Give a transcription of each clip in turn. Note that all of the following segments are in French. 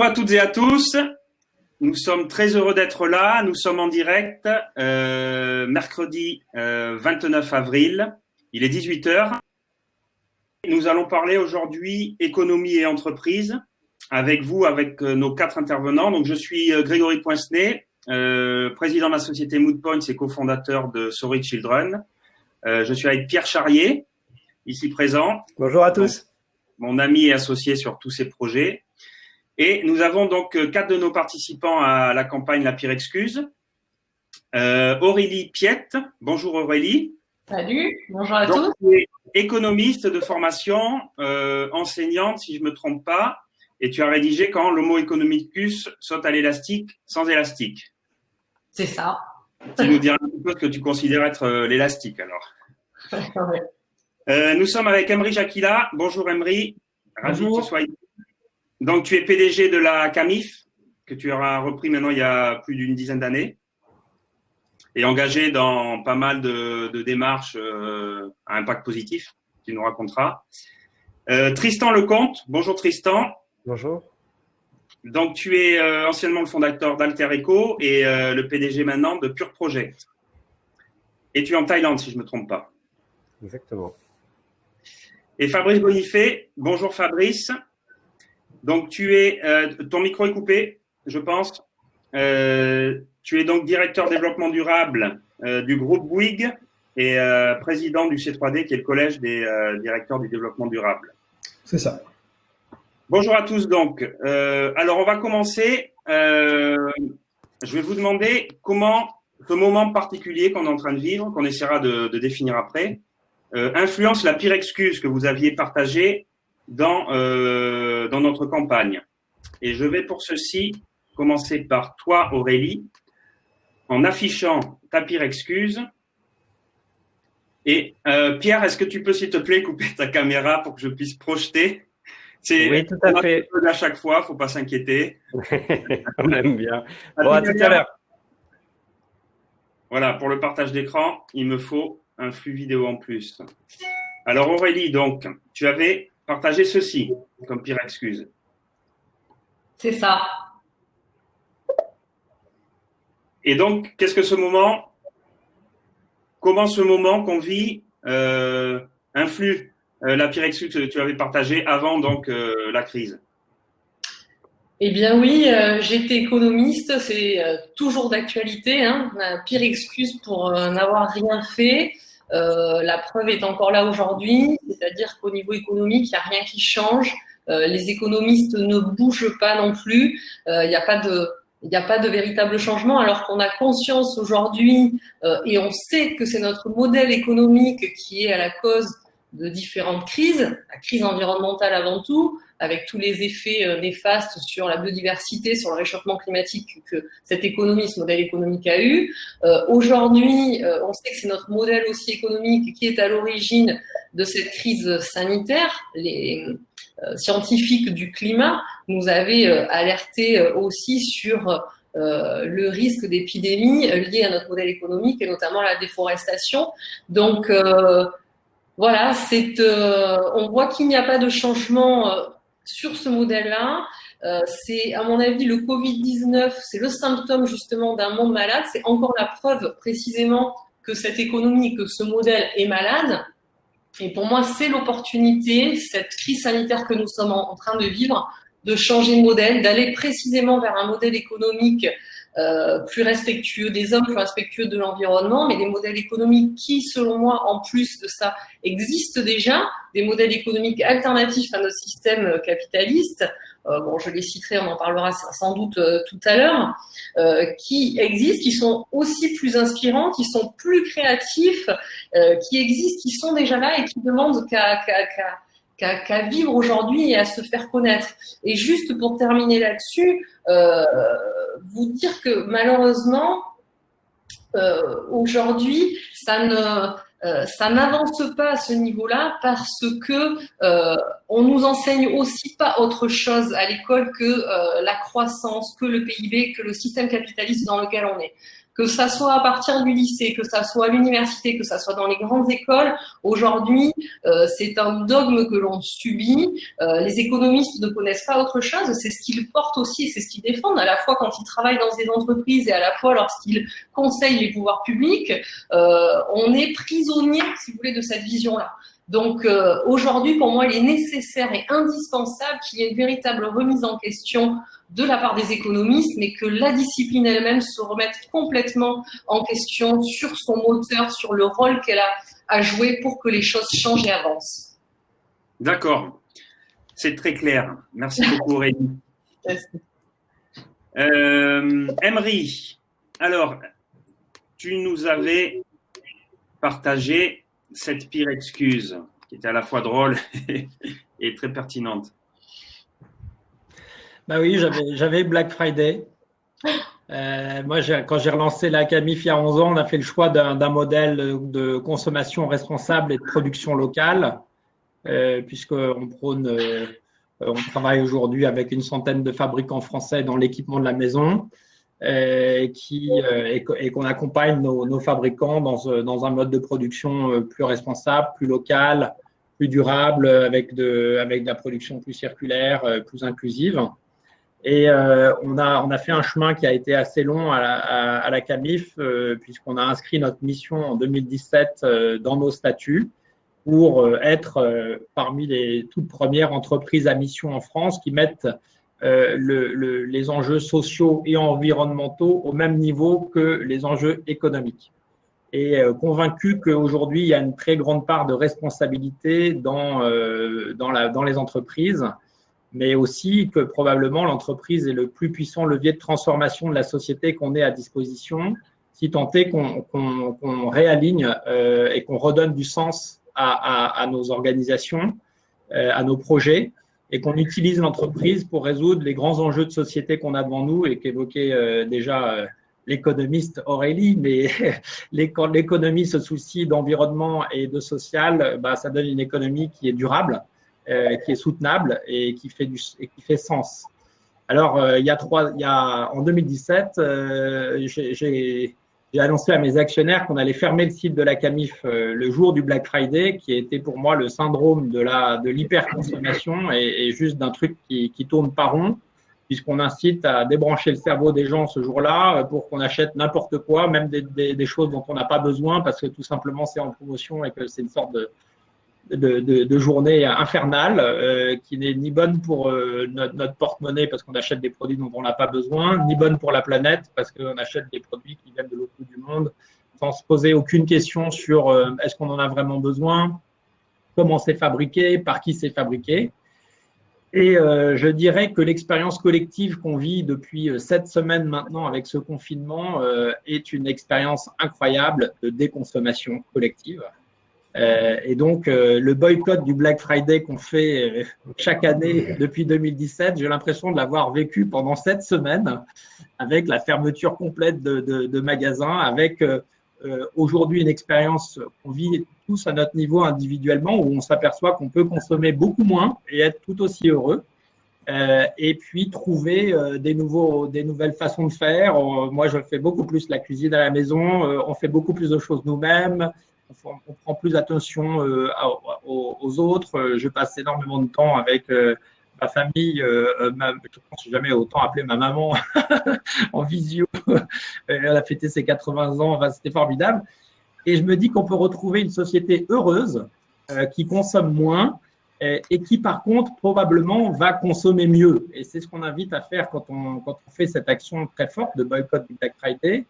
Bonjour à toutes et à tous. Nous sommes très heureux d'être là. Nous sommes en direct mercredi 29 avril. Il est 18h. Nous allons parler aujourd'hui économie et entreprise avec vous, avec nos 4 intervenants. Donc, je suis Grégory Poincenet, président de la société Moodpoints et cofondateur de Sorry Children. Je suis avec Pierre Charrier, ici présent. Bonjour à tous. Mon ami et associé sur tous ces projets. Et nous avons donc 4 de nos participants à la campagne La Pire Excuse. Aurélie Piette. Bonjour Aurélie. Salut, bonjour à tous. Tu es économiste de formation, enseignante si je ne me trompe pas, et tu as rédigé Quand l'homo economicus saute à l'élastique sans élastique. C'est ça. Tu nous diras un petit peu ce que tu considères être l'élastique alors. Ouais. Nous sommes avec Emri Jacquila. Bonjour Emri. Ravi que tu sois ici. Donc, tu es PDG de la CAMIF, que tu auras repris maintenant il y a plus d'une dizaine d'années, et engagé dans pas mal de démarches à impact positif, tu nous raconteras. Tristan Lecomte, bonjour Tristan. Bonjour. Donc, tu es anciennement le fondateur d'Alter Eco et le PDG maintenant de Pure Project. Et tu es en Thaïlande, si je ne me trompe pas. Exactement. Et Fabrice Bonifay, bonjour Fabrice. Donc, ton micro est coupé, je pense. Tu es donc directeur développement durable du groupe Bouygues et président du C3D, qui est le collège des directeurs du développement durable. C'est ça. Bonjour à tous. Donc, alors on va commencer. Je vais vous demander comment ce moment particulier qu'on est en train de vivre, qu'on essaiera de définir après, influence la pire excuse que vous aviez partagée dans notre campagne. Et je vais pour ceci commencer par toi, Aurélie, en affichant ta pire excuse. Et Pierre, est-ce que tu peux, s'il te plaît, couper ta caméra pour que je puisse projeter? Oui, tout à fait. À chaque fois, faut pas s'inquiéter. On aime bien. Bon, à tout à l'heure. Voilà, pour le partage d'écran, il me faut un flux vidéo en plus. Alors Aurélie, donc, tu avais partagé ceci comme pire excuse. C'est ça. Et donc, qu'est-ce que comment ce moment qu'on vit influe la pire excuse que tu avais partagée avant donc la crise? Eh bien oui, j'étais économiste, c'est toujours d'actualité, hein. La pire excuse pour n'avoir rien fait. La preuve est encore là aujourd'hui, c'est-à-dire qu'au niveau économique, il n'y a rien qui change. Les économistes ne bougent pas non plus. Il n'y a pas de véritable changement, alors qu'on a conscience aujourd'hui et on sait que c'est notre modèle économique qui est à la cause de différentes crises, la crise environnementale avant tout, avec tous les effets néfastes sur la biodiversité, sur le réchauffement climatique que cette économie, ce modèle économique a eu. Aujourd'hui, on sait que c'est notre modèle aussi économique qui est à l'origine de cette crise sanitaire. Les scientifiques du climat nous avaient alerté aussi sur le risque d'épidémie lié à notre modèle économique et notamment à la déforestation. Donc, voilà, on voit qu'il n'y a pas de changement sur ce modèle-là. C'est, à mon avis, le Covid-19, c'est le symptôme justement d'un monde malade. C'est encore la preuve précisément que cette économie, que ce modèle est malade. Et pour moi, c'est l'opportunité, cette crise sanitaire que nous sommes en train de vivre, de changer de modèle, d'aller précisément vers un modèle économique plus respectueux des hommes, plus respectueux de l'environnement, mais des modèles économiques qui, selon moi, en plus de ça, existent déjà, des modèles économiques alternatifs à notre système capitaliste. Bon, je les citerai, on en parlera sans doute tout à l'heure, qui existent, qui sont aussi plus inspirants, qui sont plus créatifs, qui existent, qui sont déjà là et qui demandent qu'à vivre aujourd'hui et à se faire connaître. Et juste pour terminer là-dessus, vous dire que malheureusement, aujourd'hui, ça n'avance pas à ce niveau-là parce que on nous enseigne aussi pas autre chose à l'école que la croissance, que le PIB, que le système capitaliste dans lequel on est. que ça soit à partir du lycée, que ça soit à l'université, que ça soit dans les grandes écoles. Aujourd'hui, c'est un dogme que l'on subit. Les économistes ne connaissent pas autre chose. C'est ce qu'ils portent aussi, c'est ce qu'ils défendent à la fois quand ils travaillent dans des entreprises et à la fois lorsqu'ils conseillent les pouvoirs publics. On est prisonnier, si vous voulez, de cette vision-là. Donc aujourd'hui, pour moi, il est nécessaire et indispensable qu'il y ait une véritable remise en question de la part des économistes, mais que la discipline elle-même se remette complètement en question sur son moteur, sur le rôle qu'elle a à jouer pour que les choses changent et avancent. D'accord, c'est très clair. Merci beaucoup Aurélie. Emery, alors, tu nous avais partagé cette pire excuse, qui était à la fois drôle et très pertinente. Bah oui, j'avais Black Friday. Moi, quand j'ai relancé la Camif il y a 11 ans, on a fait le choix d'un modèle de consommation responsable et de production locale, puisqu'on prône, on travaille aujourd'hui avec une centaine de fabricants français dans l'équipement de la maison, et qu'on accompagne nos fabricants dans un mode de production plus responsable, plus local, plus durable, avec de la production plus circulaire, plus inclusive. Et on a fait un chemin qui a été assez long à la Camif, puisqu'on a inscrit notre mission en 2017 dans nos statuts pour être parmi les toutes premières entreprises à mission en France qui mettent les enjeux sociaux et environnementaux au même niveau que les enjeux économiques. Et convaincu qu'aujourd'hui, il y a une très grande part de responsabilité dans les entreprises, mais aussi que probablement l'entreprise est le plus puissant levier de transformation de la société qu'on ait à disposition, si tant est qu'on réaligne et qu'on redonne du sens à nos organisations, à nos projets, et qu'on utilise l'entreprise pour résoudre les grands enjeux de société qu'on a devant nous et qu'évoquait déjà l'économiste Aurélie, mais quand l'économie se soucie d'environnement et de social, ça donne une économie qui est durable, qui est soutenable et qui fait sens. Alors, en 2017, j'ai annoncé à mes actionnaires qu'on allait fermer le site de la Camif le jour du Black Friday, qui était pour moi le syndrome de l'hyperconsommation et juste d'un truc qui tourne pas rond, puisqu'on incite à débrancher le cerveau des gens ce jour-là pour qu'on achète n'importe quoi, même des choses dont on n'a pas besoin, parce que tout simplement c'est en promotion et que c'est une sorte de journée infernale qui n'est ni bonne pour notre porte-monnaie parce qu'on achète des produits dont on n'a pas besoin, ni bonne pour la planète parce qu'on achète des produits qui viennent de l'autre bout du monde sans se poser aucune question sur est-ce qu'on en a vraiment besoin, comment c'est fabriqué, par qui c'est fabriqué. Et je dirais que l'expérience collective qu'on vit depuis 7 semaines maintenant avec ce confinement est une expérience incroyable de déconsommation collective. Et donc, le boycott du Black Friday qu'on fait chaque année depuis 2017, j'ai l'impression de l'avoir vécu pendant 7 semaines avec la fermeture complète de magasins, avec aujourd'hui une expérience qu'on vit tous à notre niveau individuellement où on s'aperçoit qu'on peut consommer beaucoup moins et être tout aussi heureux. Et puis trouver des nouvelles façons de faire. Moi, je fais beaucoup plus la cuisine à la maison, on fait beaucoup plus de choses nous-mêmes. On prend plus attention aux autres. Je passe énormément de temps avec ma famille. Je pense que j'ai jamais autant appelé ma maman en visio. Elle a fêté ses 80 ans. Enfin, c'était formidable. Et je me dis qu'on peut retrouver une société heureuse qui consomme moins et qui, par contre, probablement va consommer mieux. Et c'est ce qu'on invite à faire quand on fait cette action très forte de boycott du Black Friday.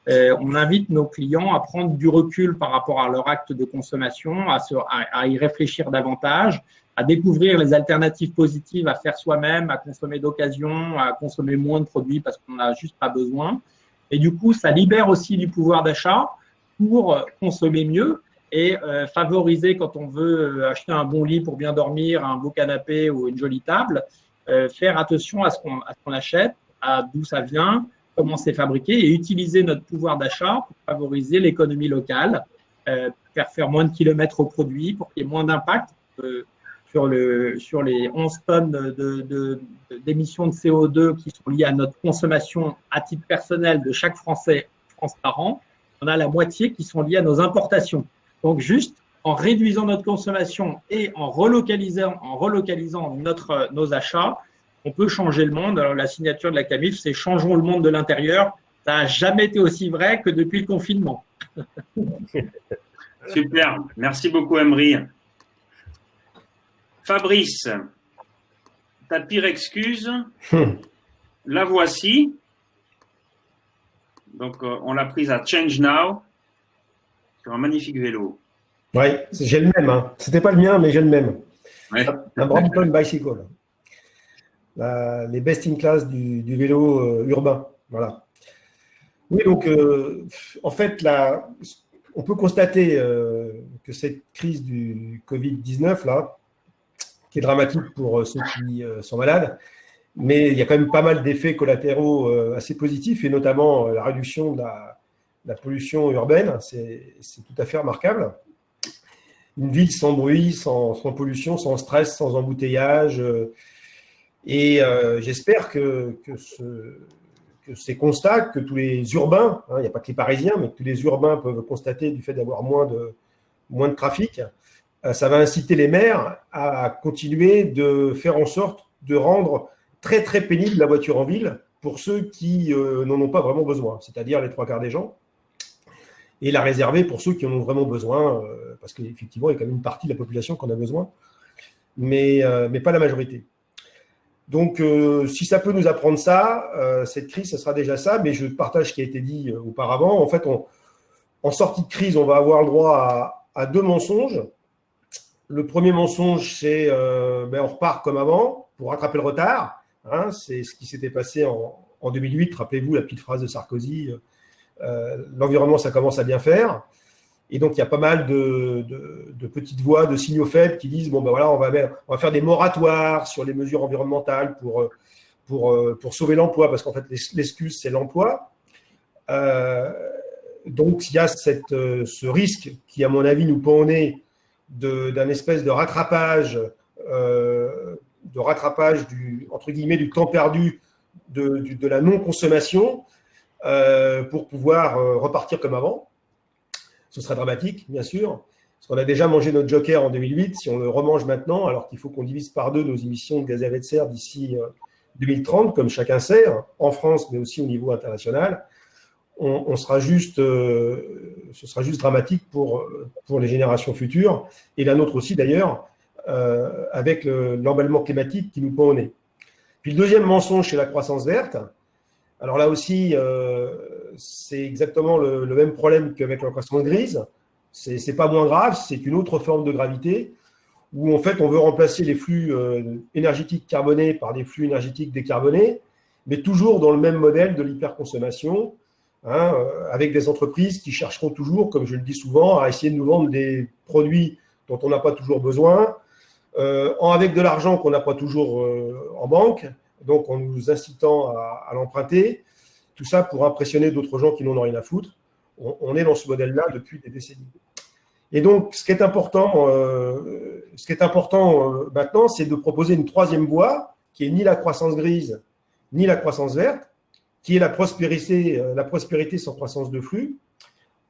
On invite nos clients à prendre du recul par rapport à leur acte de consommation, à y réfléchir davantage, à découvrir les alternatives positives à faire soi-même, à consommer d'occasion, à consommer moins de produits parce qu'on n'a juste pas besoin. Et du coup, ça libère aussi du pouvoir d'achat pour consommer mieux et favoriser quand on veut acheter un bon lit pour bien dormir, un beau canapé ou une jolie table, faire attention à ce qu'on achète, à d'où ça vient, comment c'est fabriqué et utiliser notre pouvoir d'achat pour favoriser l'économie locale, faire moins de kilomètres au produit pour qu'il y ait moins d'impact sur les 11 tonnes d'émissions de CO2 qui sont liées à notre consommation à titre personnel de chaque Français transparent, on a la moitié qui sont liées à nos importations. Donc, juste en réduisant notre consommation et en relocalisant nos achats, on peut changer le monde. Alors, la signature de la CAMIF, c'est « Changeons le monde de l'intérieur ». Ça n'a jamais été aussi vrai que depuis le confinement. Super. Merci beaucoup, Emery. Fabrice, ta pire excuse, la voici. Donc, on l'a prise à Change Now sur un magnifique vélo. Oui, j'ai le même. Hein. C'était pas le mien, mais j'ai le même. Ouais. Un Brampton Bicycle. Les best in class du vélo urbain. Voilà. Oui, donc, en fait, on peut constater que cette crise du Covid-19, là, qui est dramatique pour ceux qui sont malades, mais il y a quand même pas mal d'effets collatéraux assez positifs, et notamment la réduction de la pollution urbaine, c'est tout à fait remarquable. Une ville sans bruit, sans pollution, sans stress, sans embouteillage. Et j'espère que ces constats que tous les urbains, il n'y a pas que les Parisiens, mais que tous les urbains peuvent constater du fait d'avoir moins de trafic, ça va inciter les maires à continuer de faire en sorte de rendre très très pénible la voiture en ville pour ceux qui n'en ont pas vraiment besoin, c'est-à-dire les 3/4 des gens, et la réserver pour ceux qui en ont vraiment besoin, parce qu'effectivement, il y a quand même une partie de la population qui en a besoin, mais pas la majorité. Donc, si ça peut nous apprendre ça, cette crise, ça sera déjà ça, mais je partage ce qui a été dit auparavant. En fait, en sortie de crise, on va avoir le droit à 2 mensonges. Le premier mensonge, c'est on repart comme avant pour rattraper le retard. Hein, c'est ce qui s'était passé en 2008. Rappelez-vous la petite phrase de Sarkozy, l'environnement, ça commence à bien faire. Et donc, il y a pas mal de petites voix, de signaux faibles qui disent, voilà, on va faire des moratoires sur les mesures environnementales pour sauver l'emploi, parce qu'en fait, l'excuse, c'est l'emploi. Donc, il y a ce risque qui, à mon avis, nous pend au nez d'un espèce de rattrapage entre guillemets, du temps perdu de la non-consommation pour pouvoir repartir comme avant. Ce serait dramatique, bien sûr, parce qu'on a déjà mangé notre joker en 2008. Si on le remange maintenant, alors qu'il faut qu'on divise par 2 nos émissions de gaz à effet de serre d'ici 2030, comme chacun sait, en France, mais aussi au niveau international, ce sera juste dramatique pour les générations futures, et la nôtre aussi d'ailleurs, avec l'emballement climatique qui nous pend au nez. Puis le deuxième mensonge, c'est la croissance verte. Alors là aussi, c'est exactement le même problème qu'avec la croissance grise. C'est pas moins grave, c'est une autre forme de gravité où en fait on veut remplacer les flux énergétiques carbonés par des flux énergétiques décarbonés, mais toujours dans le même modèle de l'hyperconsommation, avec des entreprises qui chercheront toujours, comme je le dis souvent, à essayer de nous vendre des produits dont on n'a pas toujours besoin, avec de l'argent qu'on n'a pas toujours en banque, donc en nous incitant à l'emprunter, tout ça pour impressionner d'autres gens qui n'en ont rien à foutre. On est dans ce modèle-là depuis des décennies. Et donc, ce qui est important maintenant, c'est de proposer une troisième voie qui est ni la croissance grise, ni la croissance verte, qui est la prospérité sans croissance de flux.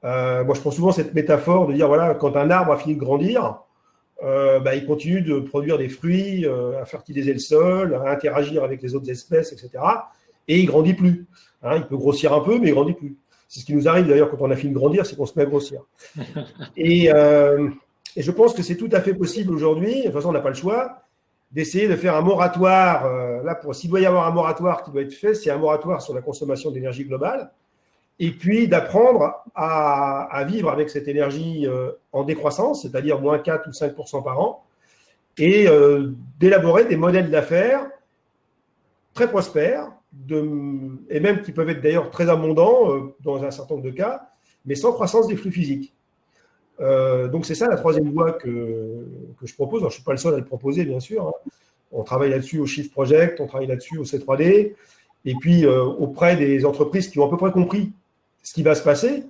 Moi, je prends souvent cette métaphore de dire, voilà, quand un arbre a fini de grandir, il continue de produire des fruits, à fertiliser le sol, à interagir avec les autres espèces, etc. Et il ne grandit plus. Il peut grossir un peu, mais il ne grandit plus. C'est ce qui nous arrive d'ailleurs quand on a fini de grandir, c'est qu'on se met à grossir. Et je pense que c'est tout à fait possible aujourd'hui, de toute façon on n'a pas le choix, d'essayer de faire un moratoire. S'il doit y avoir un moratoire qui doit être fait, c'est un moratoire sur la consommation d'énergie globale, et puis d'apprendre à vivre avec cette énergie en décroissance, c'est-à-dire moins 4 ou 5% par an, et d'élaborer des modèles d'affaires très prospères, et même qui peuvent être d'ailleurs très abondants dans un certain nombre de cas, mais sans croissance des flux physiques. Donc c'est ça la troisième voie que je propose. Alors, je ne suis pas le seul à le proposer, bien sûr. On travaille là-dessus au Shift Project, on travaille là-dessus au C3D, et puis auprès des entreprises qui ont à peu près compris ce qui va se passer.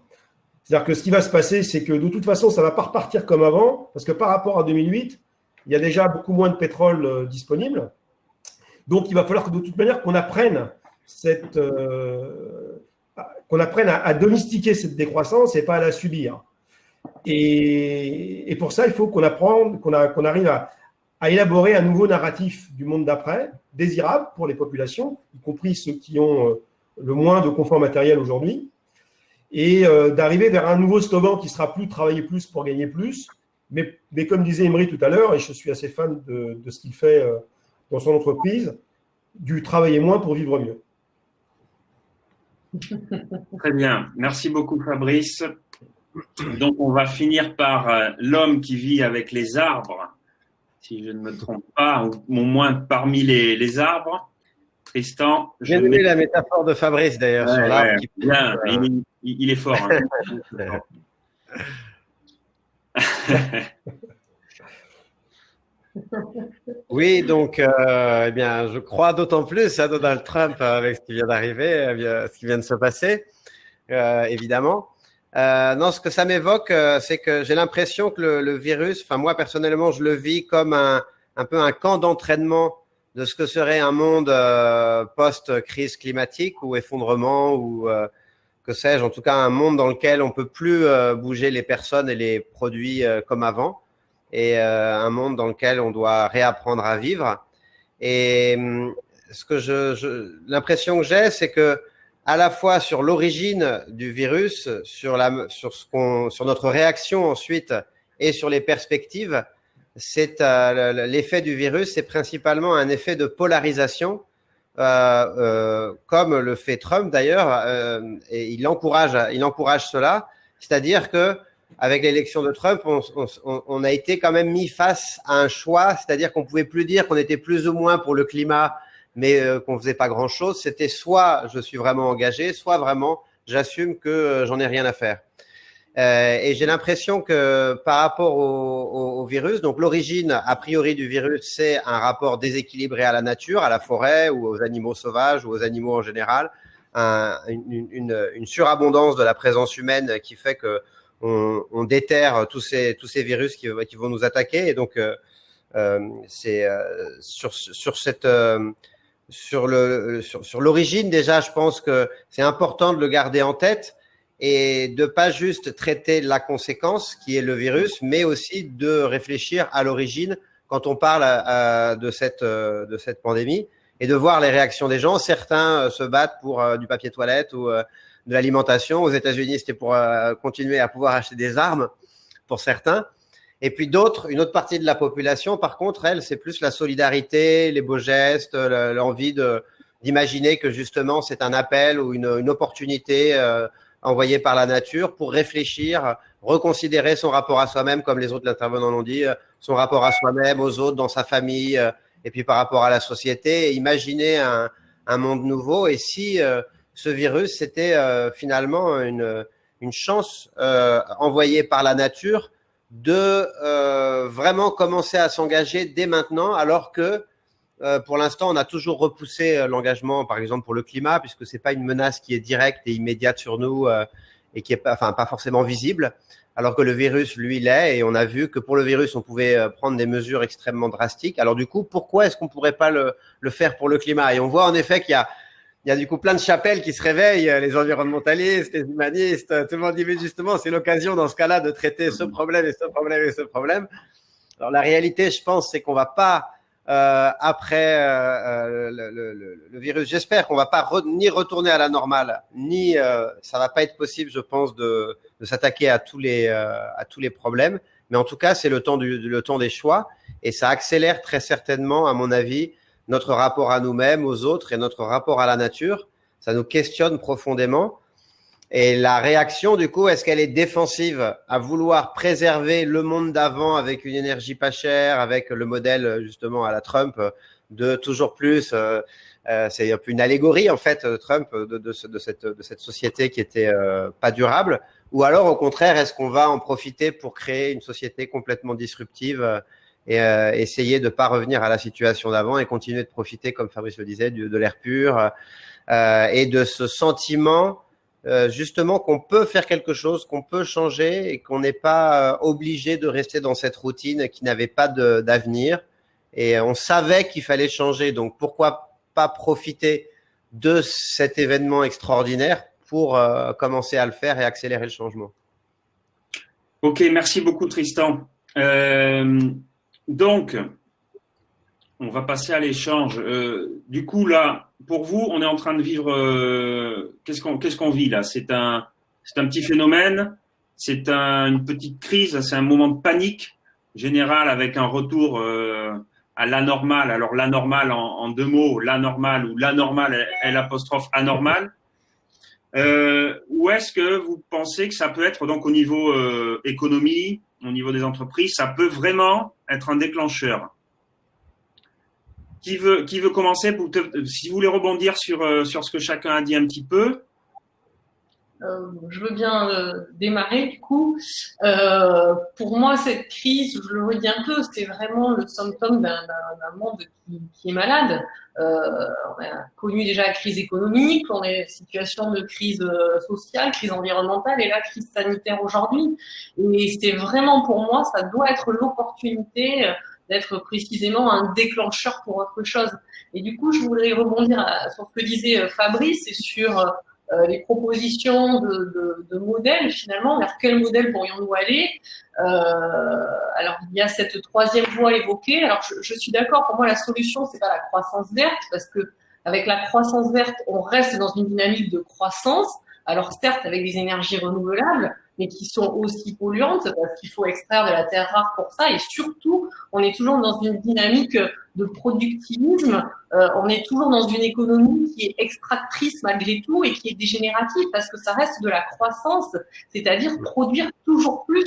C'est-à-dire que ce qui va se passer, c'est que de toute façon, ça ne va pas repartir comme avant, parce que par rapport à 2008, il y a déjà beaucoup moins de pétrole disponible. Donc, il va falloir que de toute manière qu'on apprenne qu'on apprenne à domestiquer cette décroissance et pas à la subir. Et pour ça, il faut qu'on arrive à élaborer un nouveau narratif du monde d'après, désirable pour les populations, y compris ceux qui ont le moins de confort matériel aujourd'hui, et d'arriver vers un nouveau slogan qui sera plus travailler plus pour gagner plus, mais comme disait Imri tout à l'heure, et je suis assez fan de ce qu'il fait dans son entreprise, du travailler moins pour vivre mieux. Très bien. Merci beaucoup, Fabrice. Donc, on va finir par l'homme qui vit avec les arbres, si je ne me trompe pas, ou au moins parmi les arbres. Tristan. J'ai donné la métaphore de Fabrice, d'ailleurs, sur l'arbre. Bien, il est fort. Hein. Oui, donc, eh bien, je crois d'autant plus à Donald Trump avec ce qui vient d'arriver, ce qui vient de se passer, évidemment. Non, ce que ça m'évoque, c'est que j'ai l'impression que le virus, enfin moi personnellement, je le vis comme un peu un camp d'entraînement de ce que serait un monde post-crise climatique ou effondrement ou que sais-je, en tout cas un monde dans lequel on peut plus bouger les personnes et les produits comme avant. Et un monde dans lequel on doit réapprendre à vivre. Et ce que l'impression que j'ai, c'est que à la fois sur l'origine du virus, sur notre réaction ensuite et sur les perspectives, c'est l'effet du virus, c'est principalement un effet de polarisation, comme le fait Trump d'ailleurs, et il encourage cela, c'est-à-dire que avec l'élection de Trump, on a été quand même mis face à un choix, c'est-à-dire qu'on pouvait plus dire qu'on était plus ou moins pour le climat, mais qu'on faisait pas grand-chose. C'était soit je suis vraiment engagé, soit vraiment j'assume que j'en ai rien à faire. Et j'ai l'impression que par rapport au virus, donc l'origine a priori du virus, c'est un rapport déséquilibré à la nature, à la forêt ou aux animaux sauvages ou aux animaux en général, une surabondance de la présence humaine qui fait que on déterre tous ces virus qui vont nous attaquer. Et donc c'est sur l'origine déjà, je pense que c'est important de le garder en tête et de pas juste traiter la conséquence qui est le virus, mais aussi de réfléchir à l'origine quand on parle de cette pandémie et de voir les réactions des gens. Certains se battent pour du papier toilette ou de l'alimentation. Aux États-Unis, c'était pour continuer à pouvoir acheter des armes pour certains. Et puis d'autres, une autre partie de la population, par contre, elle, c'est plus la solidarité, les beaux gestes, l'envie d'imaginer que justement c'est un appel ou une opportunité envoyée par la nature pour réfléchir, reconsidérer son rapport à soi-même, comme les autres intervenants l'ont dit, son rapport à soi-même, aux autres, dans sa famille, et puis par rapport à la société, et imaginer un monde nouveau. Et si ce virus, c'était finalement une chance envoyée par la nature de vraiment commencer à s'engager dès maintenant, alors que pour l'instant, on a toujours repoussé l'engagement, par exemple pour le climat, puisque c'est pas une menace qui est directe et immédiate sur nous et qui est pas forcément visible, alors que le virus, lui, l'est. Et on a vu que pour le virus, on pouvait prendre des mesures extrêmement drastiques. Alors du coup, pourquoi est-ce qu'on pourrait pas le faire pour le climat? Et on voit en effet qu'il y a du coup plein de chapelles qui se réveillent, les environnementalistes, les humanistes, tout le monde dit mais justement c'est l'occasion dans ce cas-là de traiter ce problème et ce problème et ce problème. Alors la réalité, je pense, c'est qu'on va pas après le virus, j'espère qu'on va pas ni retourner à la normale, ni ça va pas être possible, je pense, de s'attaquer à tous les problèmes. Mais en tout cas, c'est le temps des choix et ça accélère très certainement, à mon avis, notre rapport à nous-mêmes, aux autres et notre rapport à la nature. Ça nous questionne profondément. Et la réaction, du coup, est-ce qu'elle est défensive à vouloir préserver le monde d'avant avec une énergie pas chère, avec le modèle justement à la Trump de toujours plus c'est un peu une allégorie en fait, Trump, de cette société qui était pas durable, ou alors au contraire, est-ce qu'on va en profiter pour créer une société complètement disruptive et essayer de pas revenir à la situation d'avant et continuer de profiter, comme Fabrice le disait, de l'air pur et de ce sentiment justement qu'on peut faire quelque chose, qu'on peut changer et qu'on n'est pas obligé de rester dans cette routine qui n'avait pas d'avenir. Et on savait qu'il fallait changer, donc pourquoi pas profiter de cet événement extraordinaire pour commencer à le faire et accélérer le changement. Ok, merci beaucoup Tristan. Donc, on va passer à l'échange. Du coup, là, pour vous, on est en train de vivre… qu'est-ce qu'on vit là? C'est un petit phénomène, c'est une petite crise, c'est un moment de panique générale avec un retour à l'anormal. Alors, l'anormal en deux mots, l'anormal ou l'anormal L' anormal. Ou est-ce que vous pensez que ça peut être, donc au niveau économie, au niveau des entreprises, ça peut vraiment être un déclencheur? Qui veut commencer si vous voulez rebondir sur ce que chacun a dit un petit peu? Je veux bien démarrer du coup. Pour moi, cette crise, je le redis un peu, c'est vraiment le symptôme d'un monde qui est malade. On a connu déjà la crise économique, on est en situation de crise sociale, crise environnementale et la crise sanitaire aujourd'hui. Et c'est vraiment pour moi, ça doit être l'opportunité d'être précisément un déclencheur pour autre chose. Et du coup, je voudrais rebondir sur ce que disait Fabrice et sur les propositions de modèles, finalement, vers quel modèle pourrions-nous aller? Alors, il y a cette troisième voie évoquée. Alors, je suis d'accord, pour moi, la solution, c'est pas la croissance verte, parce que avec la croissance verte, on reste dans une dynamique de croissance. Alors, certes, avec des énergies renouvelables, mais qui sont aussi polluantes, parce qu'il faut extraire de la terre rare pour ça. Et surtout, on est toujours dans une dynamique de productivisme. On est toujours dans une économie qui est extractrice malgré tout et qui est dégénérative, parce que ça reste de la croissance, c'est-à-dire produire toujours plus,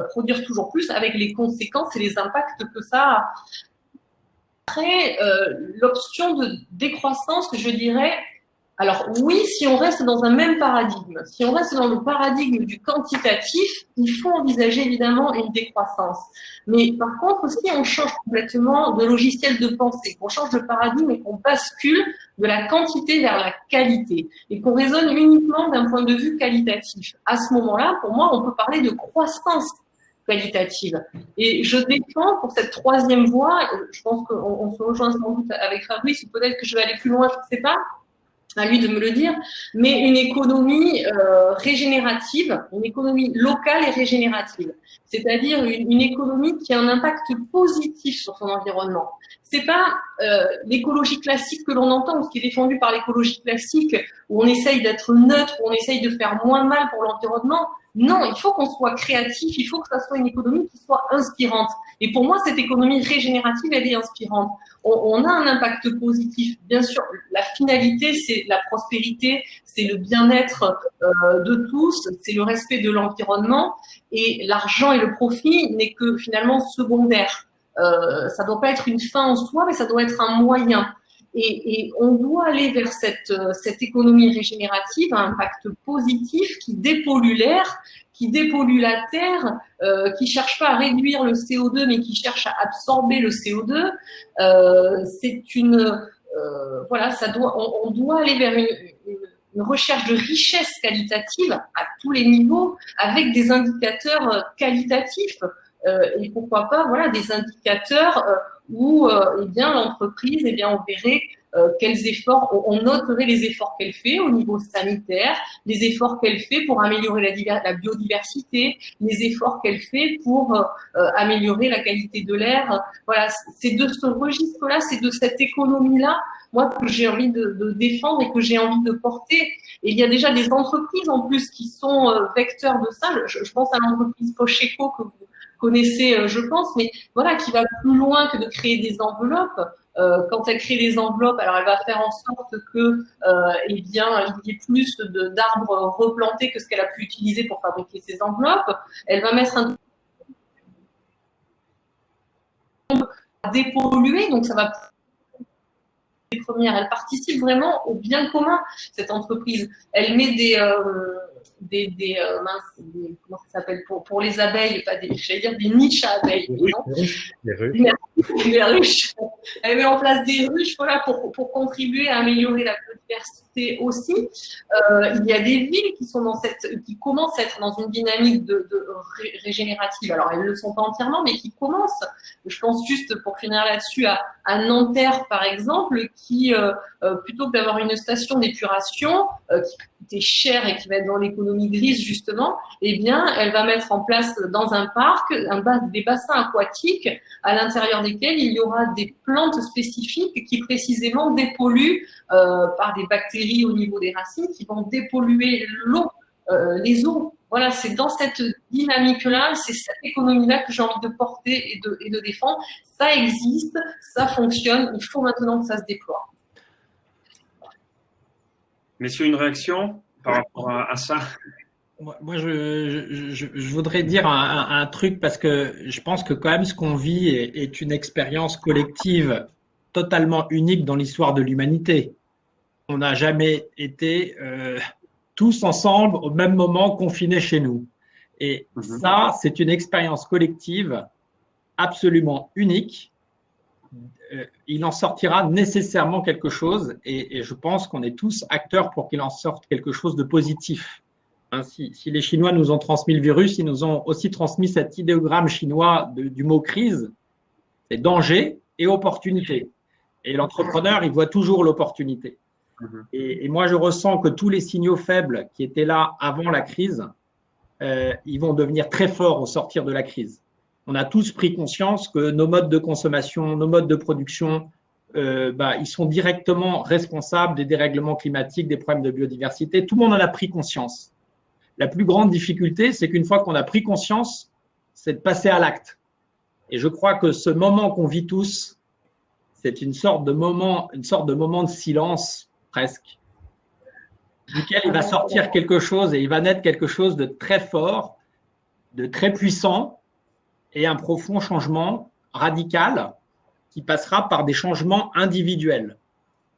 produire toujours plus avec les conséquences et les impacts que ça a. Après, l'option de décroissance, je dirais, alors oui, si on reste dans un même paradigme, si on reste dans le paradigme du quantitatif, il faut envisager évidemment une décroissance. Mais par contre, si on change complètement de logiciel de pensée, qu'on change de paradigme et qu'on bascule de la quantité vers la qualité et qu'on raisonne uniquement d'un point de vue qualitatif, à ce moment-là, pour moi, on peut parler de croissance qualitative. Et je défends pour cette troisième voie, je pense qu'on se rejoint sans doute avec Fabrice, ou peut-être que je vais aller plus loin, je ne sais pas, à lui de me le dire, mais une économie régénérative, une économie locale et régénérative, c'est-à-dire une économie qui a un impact positif sur son environnement. C'est pas l'écologie classique que l'on entend, ou ce qui est défendu par l'écologie classique, où on essaye d'être neutre, où on essaye de faire moins mal pour l'environnement. Non, il faut qu'on soit créatif, il faut que ça soit une économie qui soit inspirante. Et pour moi, cette économie régénérative, elle est inspirante. On a un impact positif. Bien sûr, la finalité, c'est la prospérité, c'est le bien-être de tous, c'est le respect de l'environnement. Et l'argent et le profit n'est que finalement secondaire. Ça doit pas être une fin en soi, mais ça doit être un moyen. Et on doit aller vers cette économie régénérative à impact positif qui dépollue l'air, qui dépollue la terre, qui cherche pas à réduire le CO2 mais qui cherche à absorber le CO2. Voilà, on doit aller vers une recherche de richesse qualitative à tous les niveaux avec des indicateurs qualitatifs. Et pourquoi pas, voilà, des indicateurs où, eh bien, l'entreprise, eh bien, on verrait quels efforts, on noterait les efforts qu'elle fait au niveau sanitaire, les efforts qu'elle fait pour améliorer la biodiversité, les efforts qu'elle fait pour améliorer la qualité de l'air. Voilà, c'est de ce registre-là, c'est de cette économie-là, moi, que j'ai envie de défendre et que j'ai envie de porter. Et il y a déjà des entreprises en plus qui sont vecteurs de ça. Je pense à l'entreprise Pocheco que vous connaissez, je pense, mais voilà, qui va plus loin que de créer des enveloppes. Quand elle crée des enveloppes, alors elle va faire en sorte que, eh bien, il y ait plus d'arbres replantés que ce qu'elle a pu utiliser pour fabriquer ces enveloppes. Elle va mettre un dépolluer, donc ça va les premières. Elle participe vraiment au bien commun, cette entreprise. Elle met comment ça s'appelle pour les abeilles, pas des, j'allais dire des niches à abeilles. Les ruches. Des ruches. Elle met en place des ruches, voilà, pour contribuer à améliorer la biodiversité aussi. Il y a des villes qui commencent à être dans une dynamique de régénérative. Alors elles ne le sont pas entièrement, mais qui commencent. Je pense juste pour finir là-dessus à Nanterre par exemple, qui plutôt que d'avoir une station d'épuration qui coûtait cher et qui va être dans l'économie grise justement, eh bien elle va mettre en place dans un parc des bassins aquatiques à l'intérieur desquels il y aura des plantes spécifiques qui précisément dépolluent par des bactéries au niveau des racines qui vont dépolluer l'eau, les eaux. Voilà, c'est dans cette dynamique-là, c'est cette économie-là que j'ai envie de porter et de défendre. Ça existe, ça fonctionne, il faut maintenant que ça se déploie. Messieurs, une réaction par rapport à ça? Moi, je voudrais dire un truc parce que je pense que quand même ce qu'on vit est une expérience collective totalement unique dans l'histoire de l'humanité. On n'a jamais été tous ensemble au même moment confinés chez nous. Et ça, c'est une expérience collective absolument unique. Il en sortira nécessairement quelque chose et je pense qu'on est tous acteurs pour qu'il en sorte quelque chose de positif. Hein, si les Chinois nous ont transmis le virus, ils nous ont aussi transmis cet idéogramme chinois du mot crise, c'est danger et opportunité. Et l'entrepreneur, il voit toujours l'opportunité. Et moi, je ressens que tous les signaux faibles qui étaient là avant la crise, ils vont devenir très forts au sortir de la crise. On a tous pris conscience que nos modes de consommation, nos modes de production, ils sont directement responsables des dérèglements climatiques, des problèmes de biodiversité. Tout le monde en a pris conscience. La plus grande difficulté, c'est qu'une fois qu'on a pris conscience, c'est de passer à l'acte. Et je crois que ce moment qu'on vit tous, c'est une sorte de moment de silence presque, duquel il va sortir quelque chose et il va naître quelque chose de très fort, de très puissant et un profond changement radical qui passera par des changements individuels.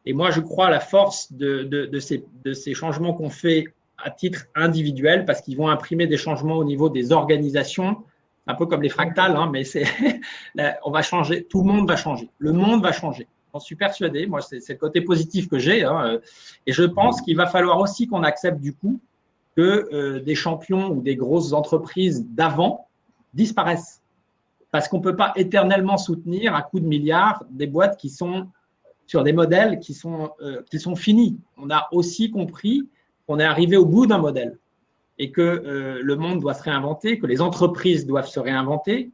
Et moi, je crois à la force de ces changements qu'on fait à titre individuel parce qu'ils vont imprimer des changements au niveau des organisations, un peu comme les fractales, hein, mais on va changer, tout le monde va changer, le monde va changer. J'en suis persuadé, moi c'est le côté positif que j'ai, hein, et je pense qu'il va falloir aussi qu'on accepte du coup que des champions ou des grosses entreprises d'avant disparaissent. Parce qu'on ne peut pas éternellement soutenir à coups de milliards des boîtes qui sont sur des modèles qui sont finis. On a aussi compris qu'on est arrivé au bout d'un modèle et que le monde doit se réinventer, que les entreprises doivent se réinventer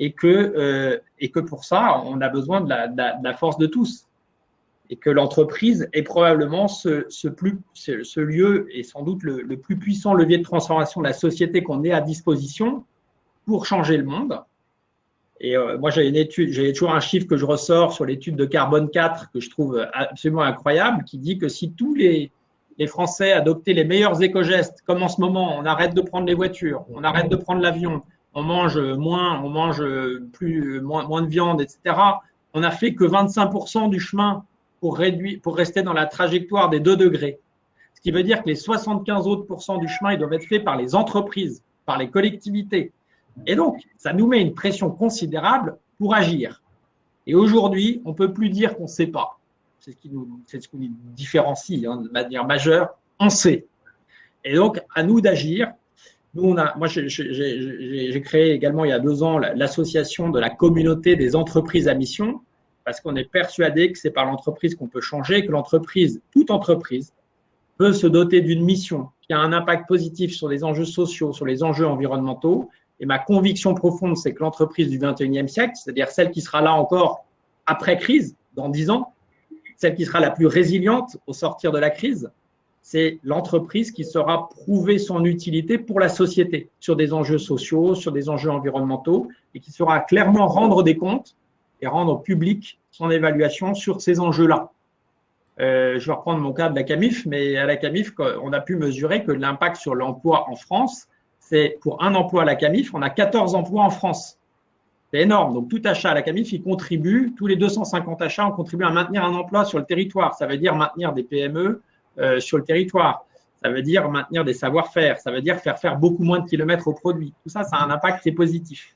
et que pour ça, on a besoin de la force de tous. Et que l'entreprise est probablement ce lieu et sans doute le plus puissant levier de transformation de la société qu'on ait à disposition pour changer le monde. Et moi, j'ai toujours un chiffre que je ressors sur l'étude de Carbone 4 que je trouve absolument incroyable, qui dit que si tous les Français adoptaient les meilleurs éco-gestes, comme en ce moment, on arrête de prendre les voitures, on arrête de prendre l'avion, on mange moins, on mange moins de viande, etc. On n'a fait que 25% du chemin pour rester dans la trajectoire des 2 degrés. Ce qui veut dire que les 75 autres % du chemin, ils doivent être faits par les entreprises, par les collectivités. Et donc, ça nous met une pression considérable pour agir. Et aujourd'hui, on ne peut plus dire qu'on ne sait pas. C'est ce qui nous différencie de manière majeure. On sait. Et donc, à nous d'agir. Moi, j'ai créé également il y a 2 ans l'association de la communauté des entreprises à mission, parce qu'on est persuadé que c'est par l'entreprise qu'on peut changer, que toute entreprise, peut se doter d'une mission qui a un impact positif sur les enjeux sociaux, sur les enjeux environnementaux. Et ma conviction profonde, c'est que l'entreprise du 21e siècle, c'est-à-dire celle qui sera là encore après crise, dans 10 ans, celle qui sera la plus résiliente au sortir de la crise, c'est l'entreprise qui saura prouver son utilité pour la société sur des enjeux sociaux, sur des enjeux environnementaux, et qui saura clairement rendre des comptes et rendre au public son évaluation sur ces enjeux-là. Je vais reprendre mon cas de la CAMIF, mais à la CAMIF, on a pu mesurer que l'impact sur l'emploi en France, c'est pour un emploi à la CAMIF, on a 14 emplois en France. C'est énorme. Donc, tout achat à la CAMIF, il contribue, tous les 250 achats, on contribue à maintenir un emploi sur le territoire. Ça veut dire maintenir des PME sur le territoire. Ça veut dire maintenir des savoir-faire. Ça veut dire faire beaucoup moins de kilomètres au produit. Tout ça, ça a un impact qui est positif.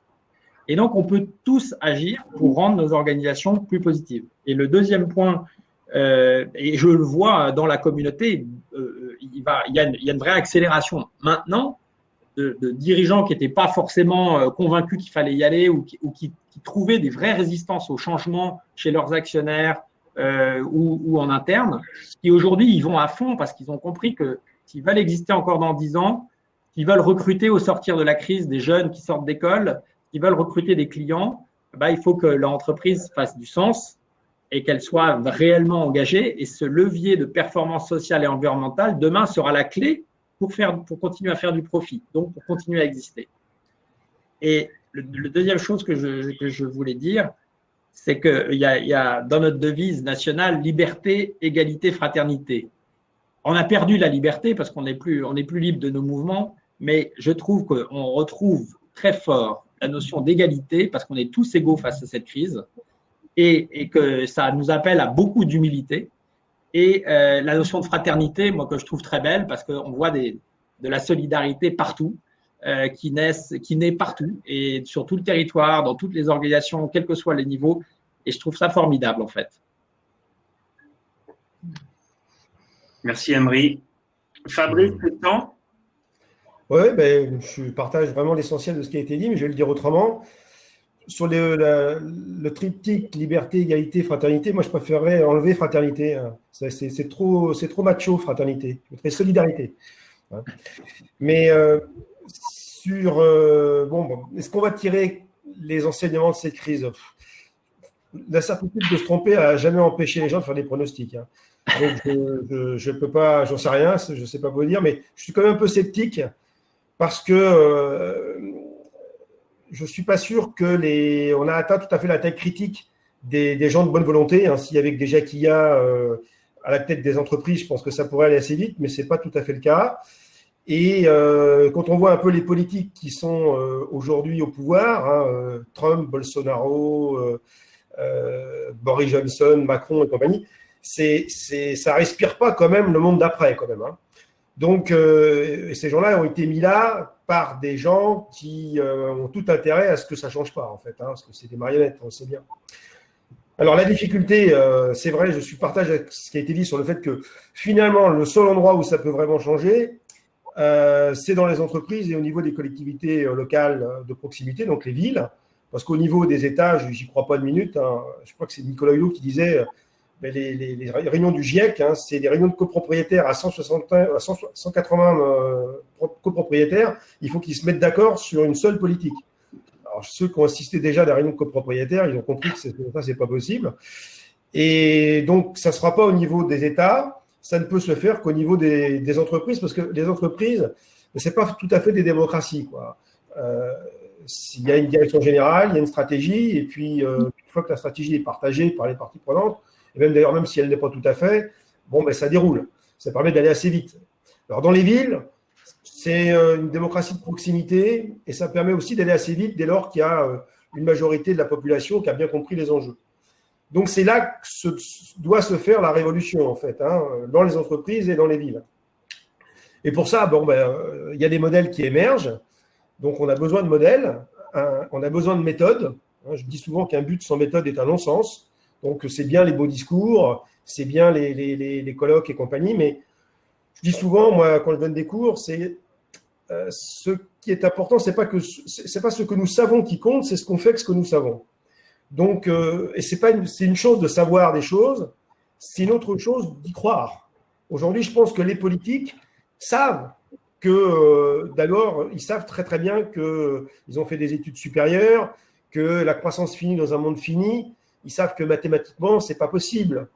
Et donc, on peut tous agir pour rendre nos organisations plus positives. Et le deuxième point, et je le vois dans la communauté, il y a une vraie accélération maintenant de dirigeants qui n'étaient pas forcément convaincus qu'il fallait y aller ou qui trouvaient des vraies résistances au changement chez leurs actionnaires ou en interne, qui aujourd'hui, ils vont à fond parce qu'ils ont compris que s'ils veulent exister encore dans 10 ans, s'ils veulent recruter au sortir de la crise des jeunes qui sortent d'école, s'ils veulent recruter des clients, il faut que l'entreprise fasse du sens et qu'elle soit réellement engagée. Et ce levier de performance sociale et environnementale, demain, sera la clé pour continuer à faire du profit, donc pour continuer à exister. Et le deuxième chose que je voulais dire, c'est qu'il y a dans notre devise nationale liberté, égalité, fraternité. On a perdu la liberté parce qu'on n'est plus libre de nos mouvements, mais je trouve qu'on retrouve très fort la notion d'égalité parce qu'on est tous égaux face à cette crise et que ça nous appelle à beaucoup d'humilité. Et la notion de fraternité, moi, que je trouve très belle parce qu'on voit de la solidarité partout, qui naît partout et sur tout le territoire, dans toutes les organisations, quels que soient les niveaux. Et je trouve ça formidable, en fait. Merci, Amri. Fabrice, le temps ? Oui, je partage vraiment l'essentiel de ce qui a été dit, mais je vais le dire autrement. Sur le triptyque liberté, égalité, fraternité, moi je préférerais enlever fraternité. Hein. C'est trop macho, fraternité. Je mettrais solidarité. Hein. Mais est-ce qu'on va tirer les enseignements de cette crise ? La certitude de se tromper n'a jamais empêché les gens de faire des pronostics. Hein. Donc je peux pas, j'en sais rien, je ne sais pas vous dire, mais je suis quand même un peu sceptique parce que je ne suis pas sûr que on a atteint tout à fait la taille critique des gens de bonne volonté. Hein. S'il y avait déjà Jacquia à la tête des entreprises, je pense que ça pourrait aller assez vite, mais ce n'est pas tout à fait le cas. Et quand on voit un peu les politiques qui sont aujourd'hui au pouvoir, hein, Trump, Bolsonaro, Boris Johnson, Macron et compagnie, ça respire pas quand même le monde d'après quand même. Hein. Donc ces gens-là ont été mis là par des gens qui ont tout intérêt à ce que ça change pas en fait, hein, parce que c'est des marionnettes, on le sait bien. Alors la difficulté, c'est vrai, je partage avec ce qui a été dit sur le fait que finalement le seul endroit où ça peut vraiment changer, c'est dans les entreprises et au niveau des collectivités locales de proximité, donc les villes, parce qu'au niveau des États, j'y crois pas de minute, hein, je crois que c'est Nicolas Hulot qui disait les réunions du GIEC, hein, c'est des réunions de copropriétaires à 180 copropriétaires, il faut qu'ils se mettent d'accord sur une seule politique. Alors ceux qui ont assisté déjà à des réunions de copropriétaires, ils ont compris que ça, c'est pas possible. Et donc, ça ne sera pas au niveau des États, ça ne peut se faire qu'au niveau des entreprises, parce que les entreprises, ce n'est pas tout à fait des démocraties, quoi. Il y a une direction générale, il y a une stratégie, et puis une fois que la stratégie est partagée par les parties prenantes, et même si elle n'est pas tout à fait, ça déroule. Ça permet d'aller assez vite. Alors, dans les villes, c'est une démocratie de proximité, et ça permet aussi d'aller assez vite dès lors qu'il y a une majorité de la population qui a bien compris les enjeux. Donc, c'est là que doit se faire la révolution, en fait, hein, dans les entreprises et dans les villes. Et pour ça, il y a des modèles qui émergent. Donc, on a besoin de modèles, on a besoin de méthodes. Je dis souvent qu'un but sans méthode est un non-sens. Donc, c'est bien les beaux discours, c'est bien les colloques et compagnie. Mais je dis souvent, moi, quand je donne des cours, c'est ce qui est important, c'est pas ce que nous savons qui compte, c'est ce qu'on fait avec ce que nous savons. Donc, et c'est une chose de savoir des choses, c'est une autre chose d'y croire. Aujourd'hui, je pense que les politiques savent que, d'abord, ils savent très très bien qu'ils ont fait des études supérieures, que la croissance finit dans un monde fini. Ils savent que mathématiquement, c'est pas possible.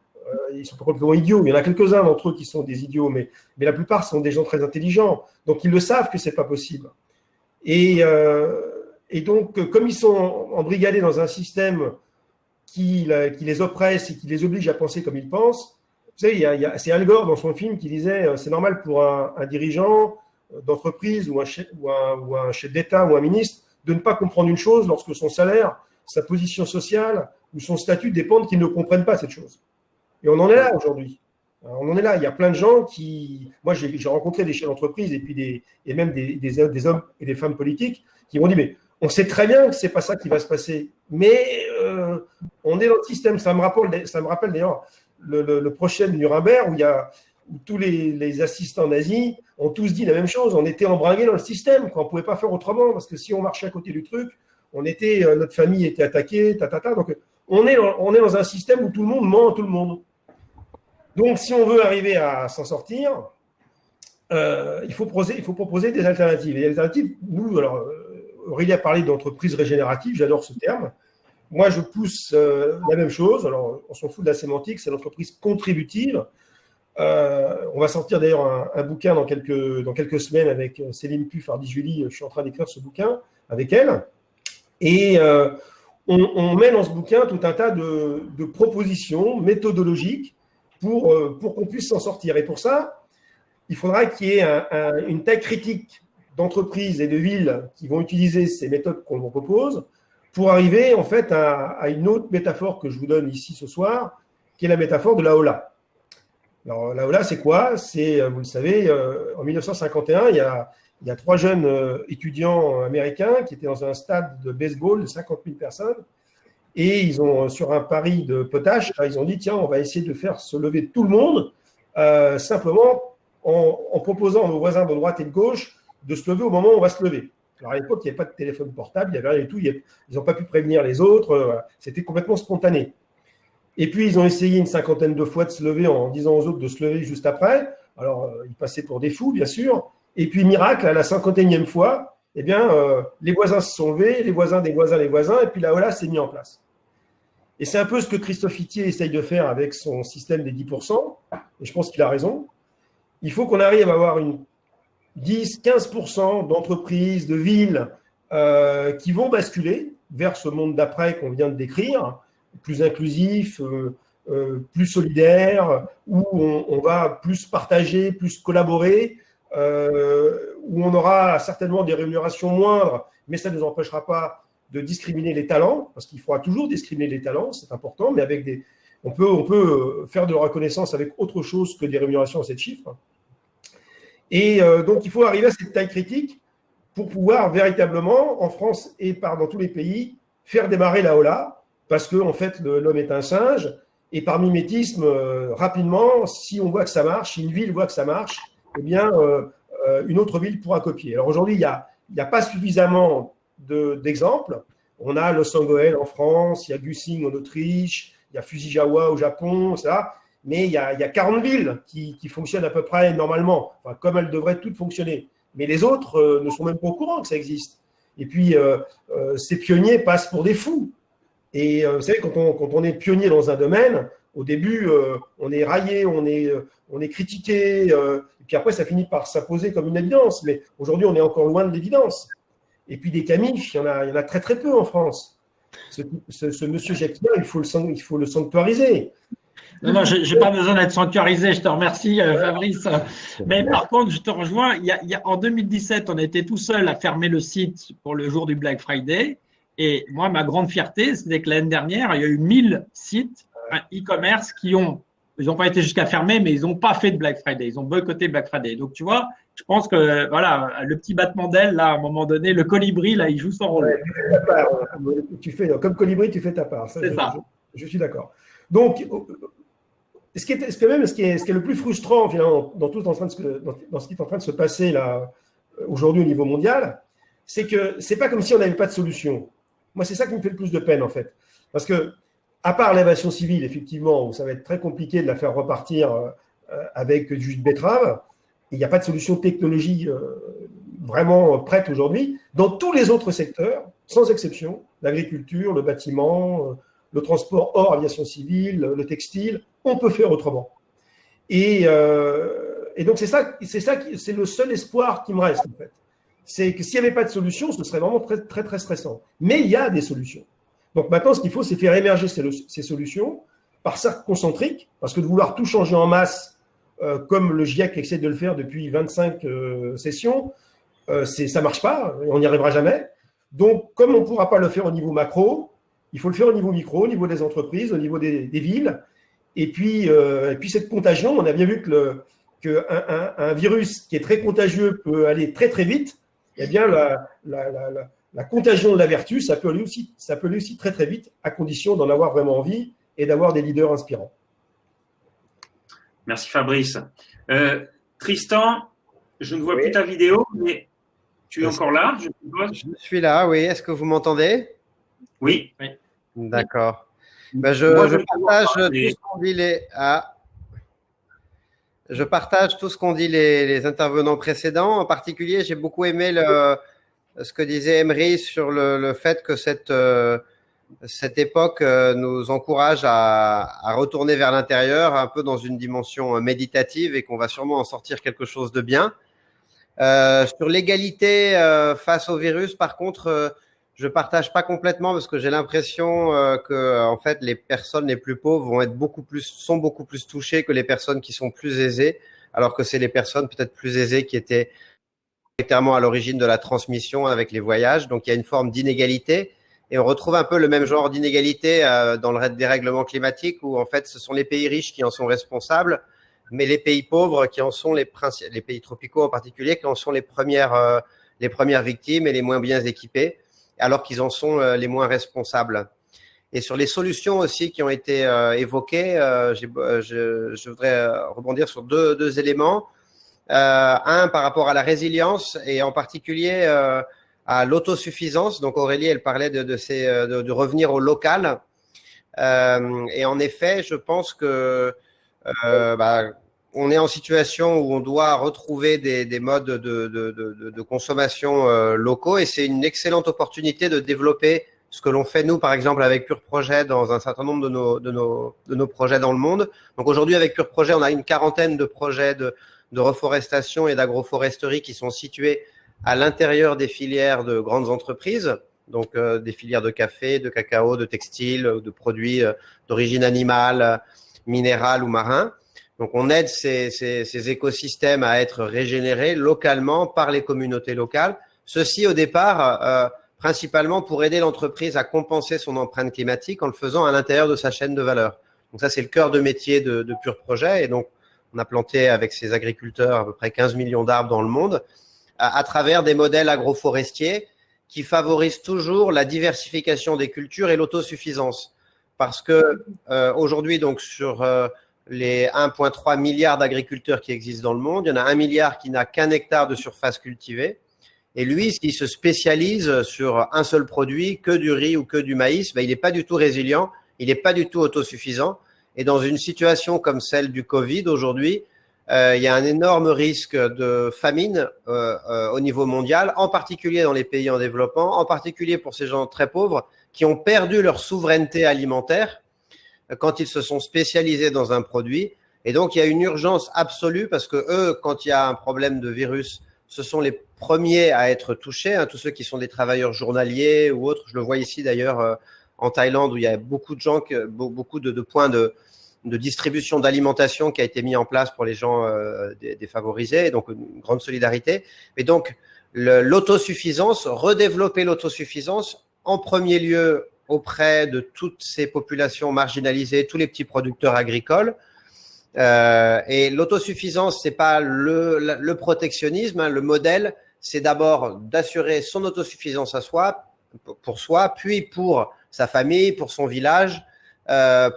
Ils sont pas complètement idiots. Il y en a quelques-uns d'entre eux qui sont des idiots, mais la plupart sont des gens très intelligents. Donc, ils le savent que c'est pas possible. Et donc, comme ils sont embrigadés dans un système qui les oppresse et qui les oblige à penser comme ils pensent, vous savez, c'est Al Gore dans son film qui disait c'est normal pour un dirigeant d'entreprise ou un chef d'État ou un ministre de ne pas comprendre une chose lorsque son salaire, sa position sociale ou son statut dépendent qu'ils ne comprennent pas cette chose. Et on en est là aujourd'hui. Alors, on en est là. Il y a plein de gens qui… Moi, j'ai rencontré des chefs d'entreprise et puis et même des hommes et des femmes politiques qui m'ont dit, mais on sait très bien que ce n'est pas ça qui va se passer. Mais on est dans le système. Ça me rappelle d'ailleurs le prochain Nuremberg où tous les assistants nazis ont tous dit la même chose. On était embringués dans le système. On ne pouvait pas faire autrement parce que si on marchait à côté du truc, notre famille était attaquée. Donc, on est dans un système où tout le monde ment à tout le monde. Donc, si on veut arriver à s'en sortir, il faut proposer des alternatives. Et les alternatives, nous, alors, Aurélie a parlé d'entreprise régénérative, j'adore ce terme. Moi, je pousse la même chose. Alors, on s'en fout de la sémantique, c'est l'entreprise contributive. On va sortir d'ailleurs un bouquin dans quelques semaines avec Céline Puf-Hardy-Julie. Je suis en train d'écrire ce bouquin avec elle. Et on met dans ce bouquin tout un tas de propositions méthodologiques pour qu'on puisse s'en sortir. Et pour ça, il faudra qu'il y ait une taille critique d'entreprises et de villes qui vont utiliser ces méthodes qu'on vous propose pour arriver en fait à une autre métaphore que je vous donne ici ce soir, qui est la métaphore de la Hola. Alors la Hola, c'est quoi? Vous le savez, en 1951, il y a 3 jeunes étudiants américains qui étaient dans un stade de baseball de 50 000 personnes et ils ont, sur un pari de potache, ils ont dit tiens, on va essayer de faire se lever tout le monde simplement en proposant à nos voisins de droite et de gauche de se lever au moment où on va se lever. Alors à l'époque, il n'y avait pas de téléphone portable, il n'y avait rien du tout, ils n'ont pas pu prévenir les autres, voilà. C'était complètement spontané. Et puis, ils ont essayé une 50aine de fois de se lever en disant aux autres de se lever juste après. Alors, ils passaient pour des fous, bien sûr. Et puis, miracle, à la 51e fois, eh bien, les voisins se sont levés, les voisins des voisins, les voisins, et puis la Hola s'est mis en place. Et c'est un peu ce que Christophe Itier essaye de faire avec son système des 10%, et je pense qu'il a raison. Il faut qu'on arrive à avoir 10-15% d'entreprises, de villes qui vont basculer vers ce monde d'après qu'on vient de décrire, plus inclusif, plus solidaire, où on va plus partager, plus collaborer, où on aura certainement des rémunérations moindres, mais ça ne nous empêchera pas de discriminer les talents, parce qu'il faudra toujours discriminer les talents, c'est important, mais on peut faire de la reconnaissance avec autre chose que des rémunérations à 7 chiffres. Et donc, il faut arriver à cette taille critique pour pouvoir véritablement, en France et dans tous les pays, faire démarrer la Hola, parce que en fait, l'homme est un singe, et par mimétisme, rapidement, si on voit que ça marche, si une ville voit que ça marche, eh bien, une autre ville pourra copier. Alors aujourd'hui, il n'y a pas suffisamment d'exemples. On a Los Angeles en France, il y a Güssing en Autriche, il y a Fujisawa au Japon, ça. Mais il y a 40 villes qui fonctionnent à peu près normalement, enfin, comme elles devraient toutes fonctionner. Mais les autres ne sont même pas au courant que ça existe. Et puis, ces pionniers passent pour des fous. Et vous savez, quand on est pionnier dans un domaine, au début, on est raillé, on est critiqué, et puis après, ça finit par s'imposer comme une évidence. Mais aujourd'hui, on est encore loin de l'évidence. Et puis, des camifs, il y en a très, très peu en France. Ce monsieur Jacquin, il faut le sanctuariser. Non, je n'ai pas besoin d'être sanctuarisé, je te remercie, Fabrice. Mais par contre, je te rejoins. En 2017, on était tout seul à fermer le site pour le jour du Black Friday. Et moi, ma grande fierté, c'était que l'année dernière, il y a eu 1000 sites e-commerce ils n'ont pas été jusqu'à fermer, mais ils n'ont pas fait de Black Friday. Ils ont boycotté Black Friday. Donc, tu vois, je pense que, voilà, le petit battement d'aile, là, à un moment donné, le colibri, là, il joue son rôle. Ouais, comme colibri, tu fais ta part. C'est ça. Je suis d'accord. Donc, ce qui est le plus frustrant, finalement, dans ce qui est en train de se passer, là, aujourd'hui, au niveau mondial, c'est que c'est pas comme si on n'avait pas de solution. Moi, c'est ça qui me fait le plus de peine, en fait. Parce que, à part l'aviation civile, effectivement, où ça va être très compliqué de la faire repartir avec du jus de betterave, il n'y a pas de solution technologie vraiment prête aujourd'hui. Dans tous les autres secteurs, sans exception, l'agriculture, le bâtiment, le transport hors aviation civile, le textile, on peut faire autrement. Et donc, c'est le seul espoir qui me reste, en fait. C'est que s'il n'y avait pas de solution, ce serait vraiment très, très, très stressant. Mais il y a des solutions. Donc maintenant, ce qu'il faut, c'est faire émerger ces solutions par cercles concentriques, parce que de vouloir tout changer en masse, comme le GIEC essaie de le faire depuis 25 sessions, ça ne marche pas, on n'y arrivera jamais. Donc, comme on ne pourra pas le faire au niveau macro, il faut le faire au niveau micro, au niveau des entreprises, au niveau des villes. Et puis cette contagion, on a bien vu qu'un virus qui est très contagieux peut aller très très vite. Eh bien, la contagion de la vertu, ça peut aller aussi très très vite, à condition d'en avoir vraiment envie et d'avoir des leaders inspirants. Merci Fabrice. Tristan, je ne vois plus ta vidéo, mais tu es encore là, je suppose. Je suis là, oui. Est-ce que vous m'entendez? Oui. D'accord. Ben, je partage tout ce qu'ont dit je partage tout ce qu'ont dit les intervenants précédents. En particulier, j'ai beaucoup aimé ce que disait Emery sur le fait que cette époque nous encourage à retourner vers l'intérieur, un peu dans une dimension méditative, et qu'on va sûrement en sortir quelque chose de bien. Sur l'égalité face au virus, par contre, je partage pas complètement, parce que j'ai l'impression que en fait les personnes les plus pauvres sont beaucoup plus touchées que les personnes qui sont plus aisées, alors que c'est les personnes peut-être plus aisées qui étaient clairement à l'origine de la transmission avec les voyages. Donc il y a une forme d'inégalité, et on retrouve un peu le même genre d'inégalité dans le dérèglement climatique, où en fait ce sont les pays riches qui en sont responsables, mais les pays pauvres qui en sont les pays tropicaux en particulier, qui en sont les premières victimes et les moins bien équipés, alors qu'ils en sont les moins responsables. Et sur les solutions aussi qui ont été évoquées, je voudrais rebondir sur deux éléments. Un, par rapport à la résilience, et en particulier à l'autosuffisance. Donc Aurélie, elle parlait de revenir au local. Et en effet, je pense que on est en situation où on doit retrouver des modes de consommation locaux, et c'est une excellente opportunité de développer ce que l'on fait nous, par exemple, avec Pure Projet dans un certain nombre de nos projets dans le monde. Donc aujourd'hui, avec Pure Projet, on a une quarantaine de projets de reforestation et d'agroforesterie qui sont situés à l'intérieur des filières de grandes entreprises, donc des filières de café, de cacao, de textile, de produits d'origine animale, minérale ou marin. Donc on aide ces écosystèmes à être régénérés localement par les communautés locales. Ceci au départ principalement pour aider l'entreprise à compenser son empreinte climatique en le faisant à l'intérieur de sa chaîne de valeur. Donc ça, c'est le cœur de métier de Pure Projet. Et donc on a planté avec ces agriculteurs à peu près 15 millions d'arbres dans le monde à travers des modèles agroforestiers qui favorisent toujours la diversification des cultures et l'autosuffisance. Parce que aujourd'hui, donc sur les 1,3 milliard d'agriculteurs qui existent dans le monde, il y en a 1 milliard qui n'a qu'un hectare de surface cultivée. Et lui, s'il se spécialise sur un seul produit, que du riz ou que du maïs, il n'est pas du tout résilient, il n'est pas du tout autosuffisant. Et dans une situation comme celle du Covid aujourd'hui, il y a un énorme risque de famine au niveau mondial, en particulier dans les pays en développement, en particulier pour ces gens très pauvres qui ont perdu leur souveraineté alimentaire quand ils se sont spécialisés dans un produit. Et donc, il y a une urgence absolue, parce que eux, quand il y a un problème de virus, ce sont les premiers à être touchés, hein, tous ceux qui sont des travailleurs journaliers ou autres. Je le vois ici d'ailleurs en Thaïlande, où il y a beaucoup de gens, beaucoup de points de distribution d'alimentation qui a été mis en place pour les gens défavorisés, donc une grande solidarité. Et donc, l'autosuffisance, redévelopper l'autosuffisance, en premier lieu auprès de toutes ces populations marginalisées, tous les petits producteurs agricoles. Et l'autosuffisance, c'est pas le protectionnisme, hein. Le modèle, c'est d'abord d'assurer son autosuffisance pour soi, puis pour sa famille, pour son village,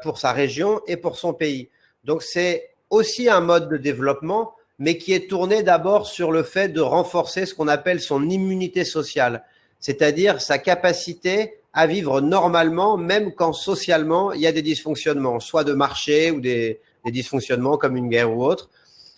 pour sa région et pour son pays. Donc, c'est aussi un mode de développement, mais qui est tourné d'abord sur le fait de renforcer ce qu'on appelle son immunité sociale, c'est-à-dire sa capacité à vivre normalement, même quand socialement il y a des dysfonctionnements, soit de marché ou des dysfonctionnements comme une guerre ou autre.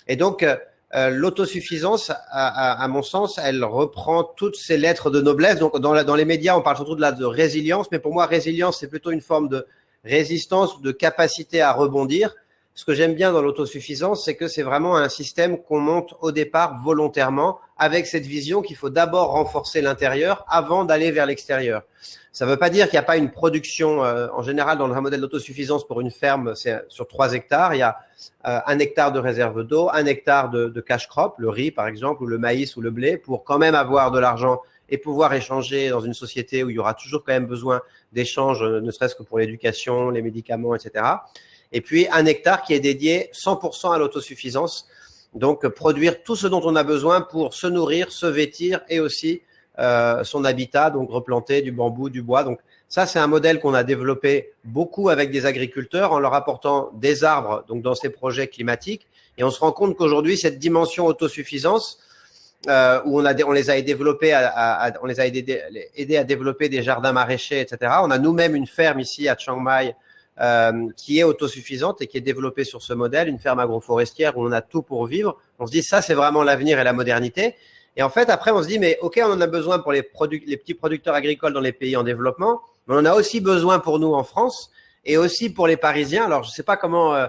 Et donc, l'autosuffisance, à mon sens, elle reprend toutes ces lettres de noblesse. Donc, dans les médias, on parle surtout de résilience, mais pour moi, résilience, c'est plutôt une forme de résistance, de capacité à rebondir. Ce que j'aime bien dans l'autosuffisance, c'est que c'est vraiment un système qu'on monte au départ volontairement, avec cette vision qu'il faut d'abord renforcer l'intérieur avant d'aller vers l'extérieur. Ça ne veut pas dire qu'il n'y a pas une production. En général, dans un modèle d'autosuffisance pour une ferme, c'est sur 3 hectares. Il y a 1 hectare de réserve d'eau, 1 hectare de cash crop, le riz par exemple, ou le maïs ou le blé, pour quand même avoir de l'argent et pouvoir échanger dans une société où il y aura toujours quand même besoin d'échanges, ne serait-ce que pour l'éducation, les médicaments, etc. et puis 1 hectare qui est dédié 100% à l'autosuffisance. Donc, produire tout ce dont on a besoin pour se nourrir, se vêtir et aussi son habitat, donc replanter du bambou, du bois. Donc, ça, c'est un modèle qu'on a développé beaucoup avec des agriculteurs en leur apportant des arbres donc dans ces projets climatiques. Et on se rend compte qu'aujourd'hui, cette dimension autosuffisance, où on les a développés, on les a aidés à développer des jardins maraîchers, etc. On a nous-mêmes une ferme ici à Chiang Mai qui est autosuffisante et qui est développée sur ce modèle, une ferme agroforestière où on a tout pour vivre. On se dit ça, c'est vraiment l'avenir et la modernité. Et en fait, après, on se dit, mais OK, on en a besoin pour les petits producteurs agricoles dans les pays en développement, mais on en a aussi besoin pour nous en France et aussi pour les Parisiens. Alors, je ne sais pas comment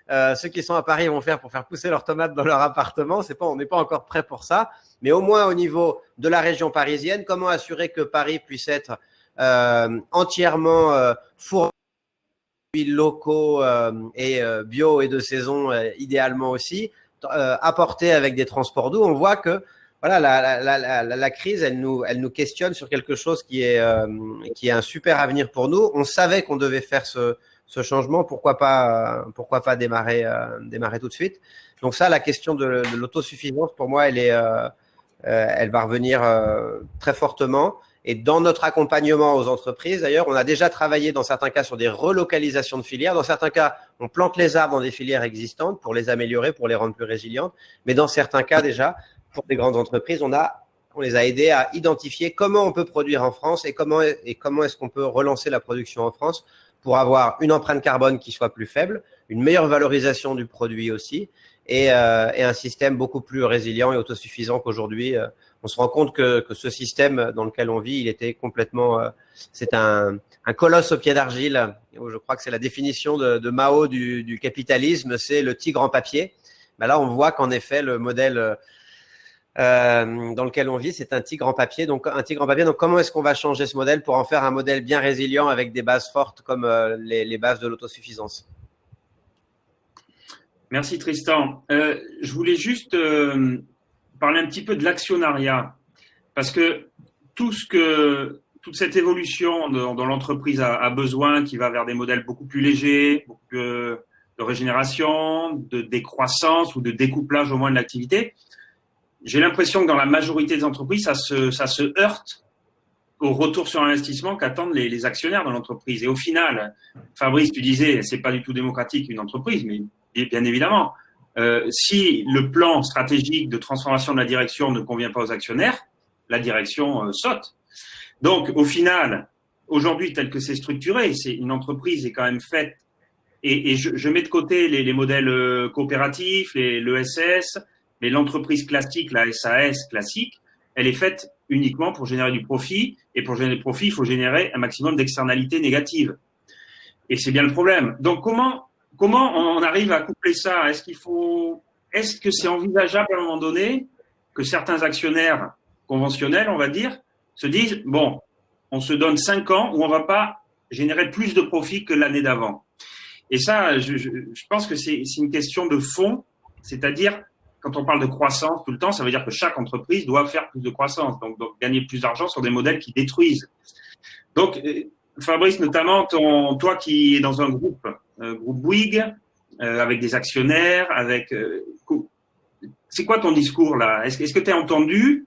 ceux qui sont à Paris vont faire pour faire pousser leurs tomates dans leur appartement. On n'est pas encore prêt pour ça. Mais au moins, au niveau de la région parisienne, comment assurer que Paris puisse être entièrement fourni de produits locaux et bio et de saison, idéalement aussi, apportés avec des transports doux. On voit que voilà, la crise, elle nous questionne sur quelque chose qui est un super avenir pour nous. On savait qu'on devait faire ce changement. Pourquoi pas démarrer tout de suite. Donc ça, la question de l'autosuffisance, pour moi, elle va revenir très fortement. Et dans notre accompagnement aux entreprises, d'ailleurs, on a déjà travaillé dans certains cas sur des relocalisations de filières. Dans certains cas, on plante les arbres dans des filières existantes pour les améliorer, pour les rendre plus résilientes. Mais dans certains cas, déjà, pour des grandes entreprises, on les a aidés à identifier comment on peut produire en France et comment est-ce qu'on peut relancer la production en France pour avoir une empreinte carbone qui soit plus faible, une meilleure valorisation du produit aussi et un système beaucoup plus résilient et autosuffisant qu'aujourd'hui. On se rend compte que ce système dans lequel on vit, il était complètement… c'est un colosse au pied d'argile. Je crois que c'est la définition de Mao du capitalisme, c'est le tigre en papier. Ben là, on voit qu'en effet, le modèle dans lequel on vit, c'est un tigre en papier. Donc, comment est-ce qu'on va changer ce modèle pour en faire un modèle bien résilient avec des bases fortes comme les bases de l'autosuffisance? Merci Tristan. Je voulais juste parler un petit peu de l'actionnariat parce que toute cette évolution dont l'entreprise a besoin, qui va vers des modèles beaucoup plus légers, beaucoup plus de régénération, de décroissance ou de découplage au moins de l'activité, j'ai l'impression que dans la majorité des entreprises, ça se heurte au retour sur investissement qu'attendent les actionnaires de l'entreprise. Et au final, Fabrice, tu disais, c'est pas du tout démocratique une entreprise, mais bien évidemment, si le plan stratégique de transformation de la direction ne convient pas aux actionnaires, la direction saute. Donc, au final, aujourd'hui, tel que c'est structuré, c'est une entreprise est quand même faite, et je mets de côté les modèles coopératifs, l'ESS, mais l'entreprise classique, la SAS classique, elle est faite uniquement pour générer du profit, et pour générer du profit, il faut générer un maximum d'externalités négatives. Et c'est bien le problème. Donc, comment on arrive à coupler ça? Est-ce que c'est envisageable à un moment donné que certains actionnaires conventionnels, on va dire, se disent, bon, on se donne 5 ans où on va pas générer plus de profit que l'année d'avant? Et ça, je pense que c'est une question de fond, c'est-à-dire, quand on parle de croissance tout le temps, ça veut dire que chaque entreprise doit faire plus de croissance, donc gagner plus d'argent sur des modèles qui détruisent. Donc, Fabrice, notamment, toi qui es dans un groupe Bouygues, avec des actionnaires, c'est quoi ton discours là? Est-ce que tu es entendu?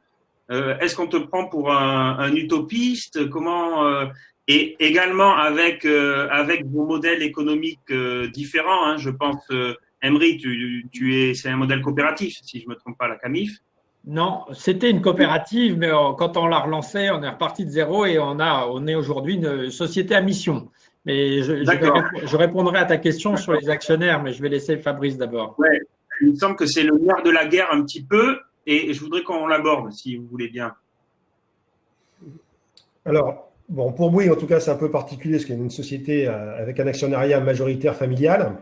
Est-ce qu'on te prend pour un utopiste? Et également avec vos modèles économiques différents, hein, je pense. Emery, c'est un modèle coopératif, si je me trompe pas, la CAMIF. Non, c'était une coopérative, mais quand on l'a relancée, on est reparti de zéro et on est aujourd'hui une société à mission. Mais je répondrai à ta question sur les actionnaires, mais je vais laisser Fabrice d'abord. Ouais, il me semble que c'est le nerf de la guerre un petit peu, et je voudrais qu'on l'aborde, si vous voulez bien. Alors, bon, pour Bouygues, en tout cas, c'est un peu particulier, parce qu'il y a une société avec un actionnariat majoritaire familial.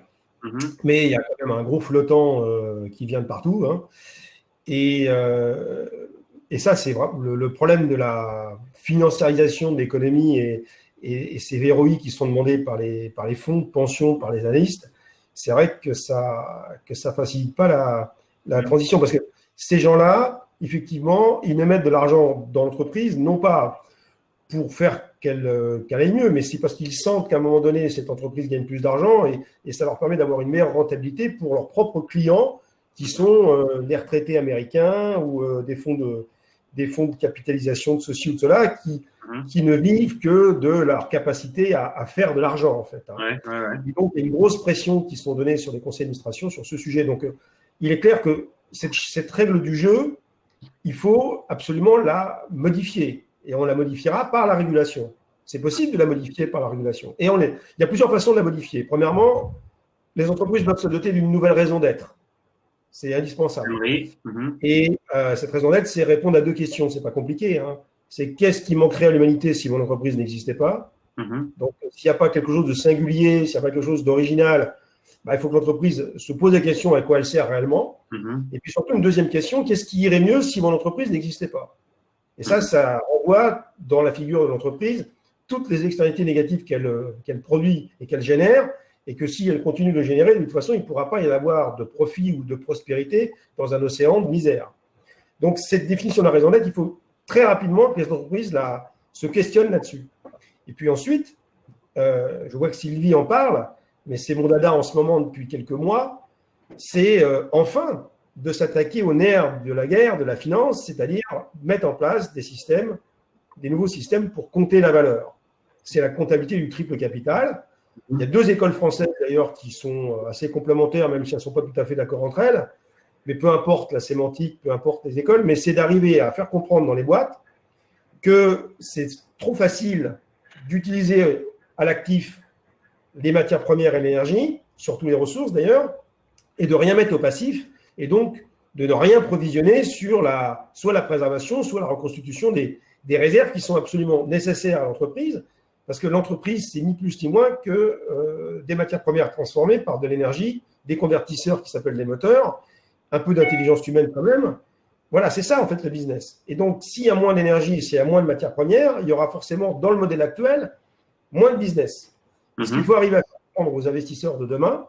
Mais il y a quand même un gros flottant qui vient de partout. Hein. Et ça, c'est vraiment le problème de la financiarisation de l'économie et ces verrouilles qui sont demandés par les fonds de pension, par les analystes. C'est vrai que ça facilite pas la transition. Parce que ces gens-là, effectivement, ils ne mettent de l'argent dans l'entreprise, non pas pour faire qu'elle aille mieux, mais c'est parce qu'ils sentent qu'à un moment donné, cette entreprise gagne plus d'argent et ça leur permet d'avoir une meilleure rentabilité pour leurs propres clients qui sont les retraités américains ou des fonds de capitalisation de ceci ou de cela qui ne vivent que de leur capacité à faire de l'argent, en fait. Hein. Ouais. Et donc, il y a une grosse pression qui sont données sur les conseils d'administration sur ce sujet. Donc, il est clair que cette règle du jeu, il faut absolument la modifier. Et on la modifiera par la régulation. C'est possible de la modifier par la régulation. Et il y a plusieurs façons de la modifier. Premièrement, les entreprises doivent se doter d'une nouvelle raison d'être. C'est indispensable. Oui. Et cette raison d'être, c'est répondre à 2 questions. C'est pas compliqué. Hein. C'est qu'est-ce qui manquerait à l'humanité si mon entreprise n'existait pas. Donc, s'il n'y a pas quelque chose de singulier, s'il n'y a pas quelque chose d'original, il faut que l'entreprise se pose la question à quoi elle sert réellement. Et puis surtout, une deuxième question, qu'est-ce qui irait mieux si mon entreprise n'existait pas? Et ça renvoie dans la figure de l'entreprise toutes les externalités négatives qu'elle produit et qu'elle génère, et que si elle continue de générer, de toute façon, il ne pourra pas y avoir de profit ou de prospérité dans un océan de misère. Donc, cette définition de la raison d'être, il faut très rapidement que les entreprises se questionnent là-dessus. Et puis ensuite, je vois que Sylvie en parle, mais c'est mon dada en ce moment depuis quelques mois, c'est enfin de s'attaquer aux nerfs de la guerre, de la finance, c'est-à-dire mettre en place des nouveaux systèmes pour compter la valeur. C'est la comptabilité du triple capital. Il y a 2 écoles françaises d'ailleurs qui sont assez complémentaires, même si elles ne sont pas tout à fait d'accord entre elles. Mais peu importe la sémantique, peu importe les écoles, mais c'est d'arriver à faire comprendre dans les boîtes que c'est trop facile d'utiliser à l'actif les matières premières et l'énergie, surtout les ressources d'ailleurs, et de rien mettre au passif, et donc de ne rien provisionner sur soit la préservation, soit la reconstitution des réserves qui sont absolument nécessaires à l'entreprise, parce que l'entreprise, c'est ni plus ni moins que des matières premières transformées par de l'énergie, des convertisseurs qui s'appellent des moteurs, un peu d'intelligence humaine quand même. Voilà, c'est ça en fait le business. Et donc, s'il y a moins d'énergie, s'il y a moins de matières premières, il y aura forcément, dans le modèle actuel, moins de business. Ce qu'il faut arriver à comprendre aux investisseurs de demain,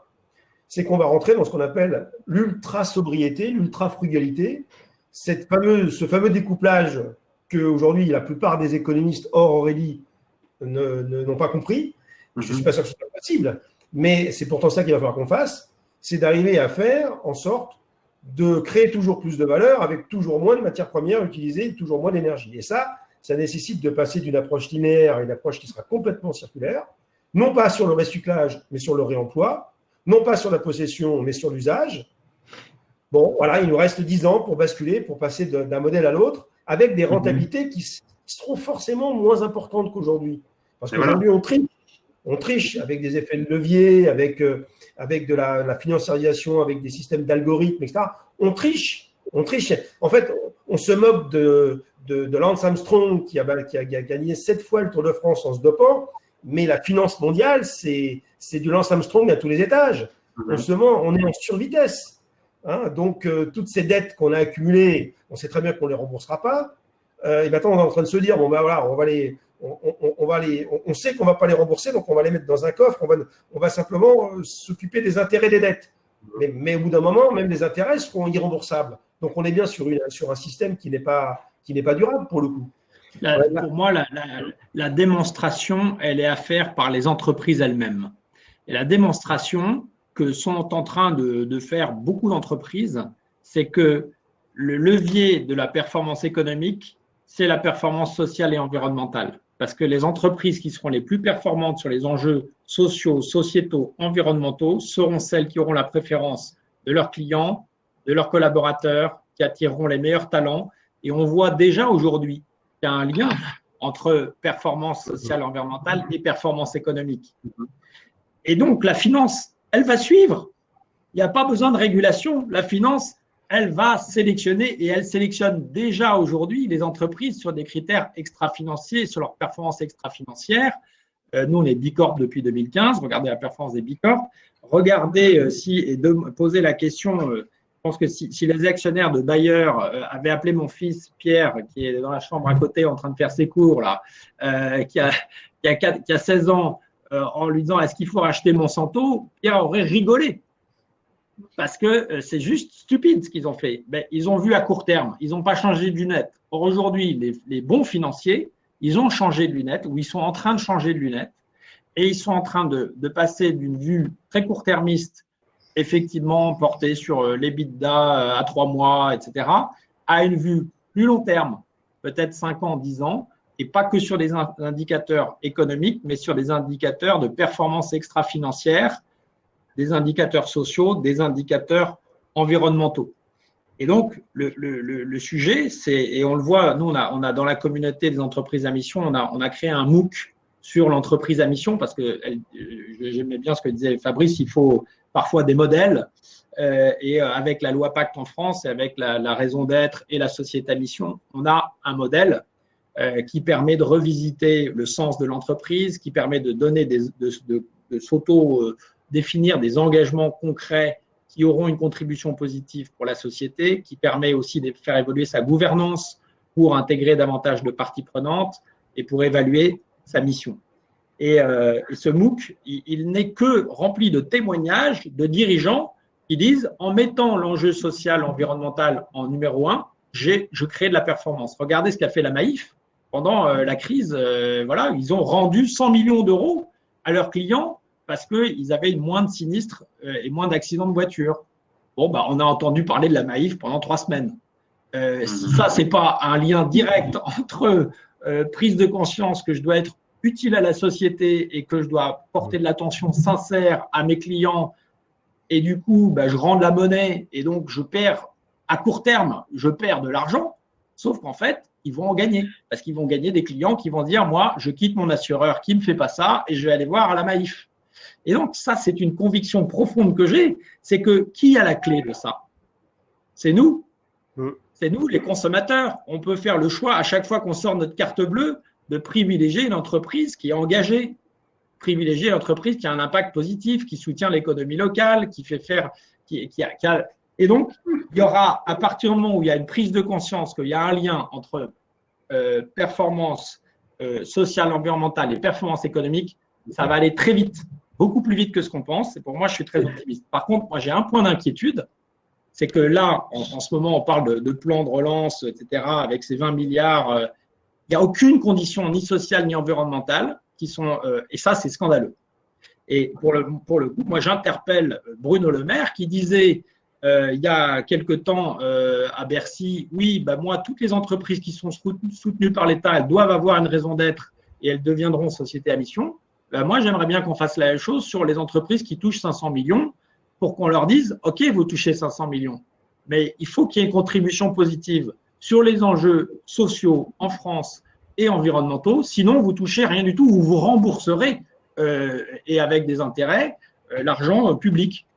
c'est qu'on va rentrer dans ce qu'on appelle l'ultra-sobriété, l'ultra-frugalité, ce fameux découplage qu'aujourd'hui la plupart des économistes hors Aurélie n'ont pas compris. Je ne suis pas sûr que ce soit possible, mais c'est pourtant ça qu'il va falloir qu'on fasse, c'est d'arriver à faire en sorte de créer toujours plus de valeur avec toujours moins de matières premières utilisées, toujours moins d'énergie. Et ça nécessite de passer d'une approche linéaire à une approche qui sera complètement circulaire, non pas sur le recyclage, mais sur le réemploi, non pas sur la possession, mais sur l'usage. Bon, voilà, il nous reste 10 ans pour basculer, pour passer d'un modèle à l'autre, avec des rentabilités qui seront forcément moins importantes qu'aujourd'hui. Parce qu'aujourd'hui, on triche avec des effets de levier, avec de la financiarisation, avec des systèmes d'algorithmes, etc. On triche. En fait, on se moque de Lance Armstrong qui a gagné 7 fois le Tour de France en se dopant, mais la finance mondiale, c'est du Lance Armstrong à tous les étages. On est en survitesse. Hein, donc, toutes ces dettes qu'on a accumulées, on sait très bien qu'on ne les remboursera pas. Et maintenant, on est en train de se dire, bon, ben voilà, on sait qu'on ne va pas les rembourser, donc on va les mettre dans un coffre, on va simplement s'occuper des intérêts des dettes. Mais au bout d'un moment, même les intérêts seront irremboursables. Donc, on est bien sur un système qui n'est pas durable pour le coup. Pour moi, la démonstration, elle est à faire par les entreprises elles-mêmes. Et la démonstration que sont en train de faire beaucoup d'entreprises, c'est que le levier de la performance économique, c'est la performance sociale et environnementale. Parce que les entreprises qui seront les plus performantes sur les enjeux sociaux, sociétaux, environnementaux seront celles qui auront la préférence de leurs clients, de leurs collaborateurs, qui attireront les meilleurs talents. Et on voit déjà aujourd'hui qu'il y a un lien entre performance sociale et environnementale et performance économique. Et donc, la finance, elle va suivre. Il n'y a pas besoin de régulation. La finance, elle va sélectionner et elle sélectionne déjà aujourd'hui les entreprises sur des critères extra-financiers, sur leur performance extra-financière. Nous, on est Bicorp depuis 2015. Regardez la performance des Bicorp. Regardez poser la question. Je pense que si les actionnaires de Bayer avaient appelé mon fils Pierre, qui est dans la chambre à côté en train de faire ses cours, là, qui a 16 ans, en lui disant « Est-ce qu'il faut racheter Monsanto ?», Pierre aurait rigolé. Parce que c'est juste stupide ce qu'ils ont fait. Mais ils ont vu à court terme. Ils n'ont pas changé de lunettes. Or, aujourd'hui, les bons financiers, ils ont changé de lunettes ou ils sont en train de changer de lunettes et ils sont en train de passer d'une vue très court-termiste, effectivement portée sur l'EBITDA à 3 mois, etc., à une vue plus long terme, peut-être 5 ans, 10 ans, et pas que sur des indicateurs économiques, mais sur des indicateurs de performance extra-financière, des indicateurs sociaux, des indicateurs environnementaux. Et donc, le sujet, c'est, et on le voit, nous, on a dans la communauté des entreprises à mission, on a créé un MOOC sur l'entreprise à mission, parce que j'aimais bien ce que disait Fabrice, il faut parfois des modèles, et avec la loi Pacte en France, et avec la raison d'être et la société à mission, on a un modèle qui permet de revisiter le sens de l'entreprise, qui permet de donner de s'auto-définir des engagements concrets qui auront une contribution positive pour la société, qui permet aussi de faire évoluer sa gouvernance pour intégrer davantage de parties prenantes et pour évaluer sa mission. Et ce MOOC, il n'est que rempli de témoignages de dirigeants qui disent, en mettant l'enjeu social, environnemental en numéro 1, je crée de la performance. Regardez ce qu'a fait la Maïf pendant la crise. Voilà, ils ont rendu 100 millions d'euros à leurs clients parce qu'ils avaient moins de sinistres et moins d'accidents de voiture. Bon, bah, on a entendu parler de la Maïf pendant 3 semaines. Si ça, c'est pas un lien direct entre prise de conscience que je dois être utile à la société et que je dois porter de l'attention sincère à mes clients, et du coup, bah, je rends de la monnaie et donc je perds, à court terme, je perds de l'argent, sauf qu'en fait, ils vont en gagner parce qu'ils vont gagner des clients qui vont dire, moi, je quitte mon assureur qui ne me fait pas ça et je vais aller voir à la Maïf. Et donc, ça, c'est une conviction profonde que j'ai, c'est que qui a la clé de ça? C'est nous. C'est nous, les consommateurs. On peut faire le choix, à chaque fois qu'on sort notre carte bleue, de privilégier une entreprise qui est engagée, privilégier une entreprise qui a un impact positif, qui soutient l'économie locale, qui fait faire… Et donc, il y aura, à partir du moment où il y a une prise de conscience qu'il y a un lien entre performance sociale, environnementale et performance économique, ça va aller très vite, beaucoup plus vite que ce qu'on pense. Et pour moi, je suis très optimiste. Par contre, moi, j'ai un point d'inquiétude, c'est que là, en ce moment, on parle de plan de relance, etc., avec ces 20 milliards. Il n'y a aucune condition, ni sociale, ni environnementale, qui sont, et ça, c'est scandaleux. Et pour le coup, moi, j'interpelle Bruno Le Maire qui disait il y a quelque temps à Bercy, oui, bah, moi, toutes les entreprises qui sont soutenues par l'État, elles doivent avoir une raison d'être et elles deviendront sociétés à mission. Bah, moi, j'aimerais bien qu'on fasse la même chose sur les entreprises qui touchent 500 millions pour qu'on leur dise, OK, vous touchez 500 millions, mais il faut qu'il y ait une contribution positive sur les enjeux sociaux en France et environnementaux, sinon vous touchez rien du tout, ou vous rembourserez et avec des intérêts l'argent public.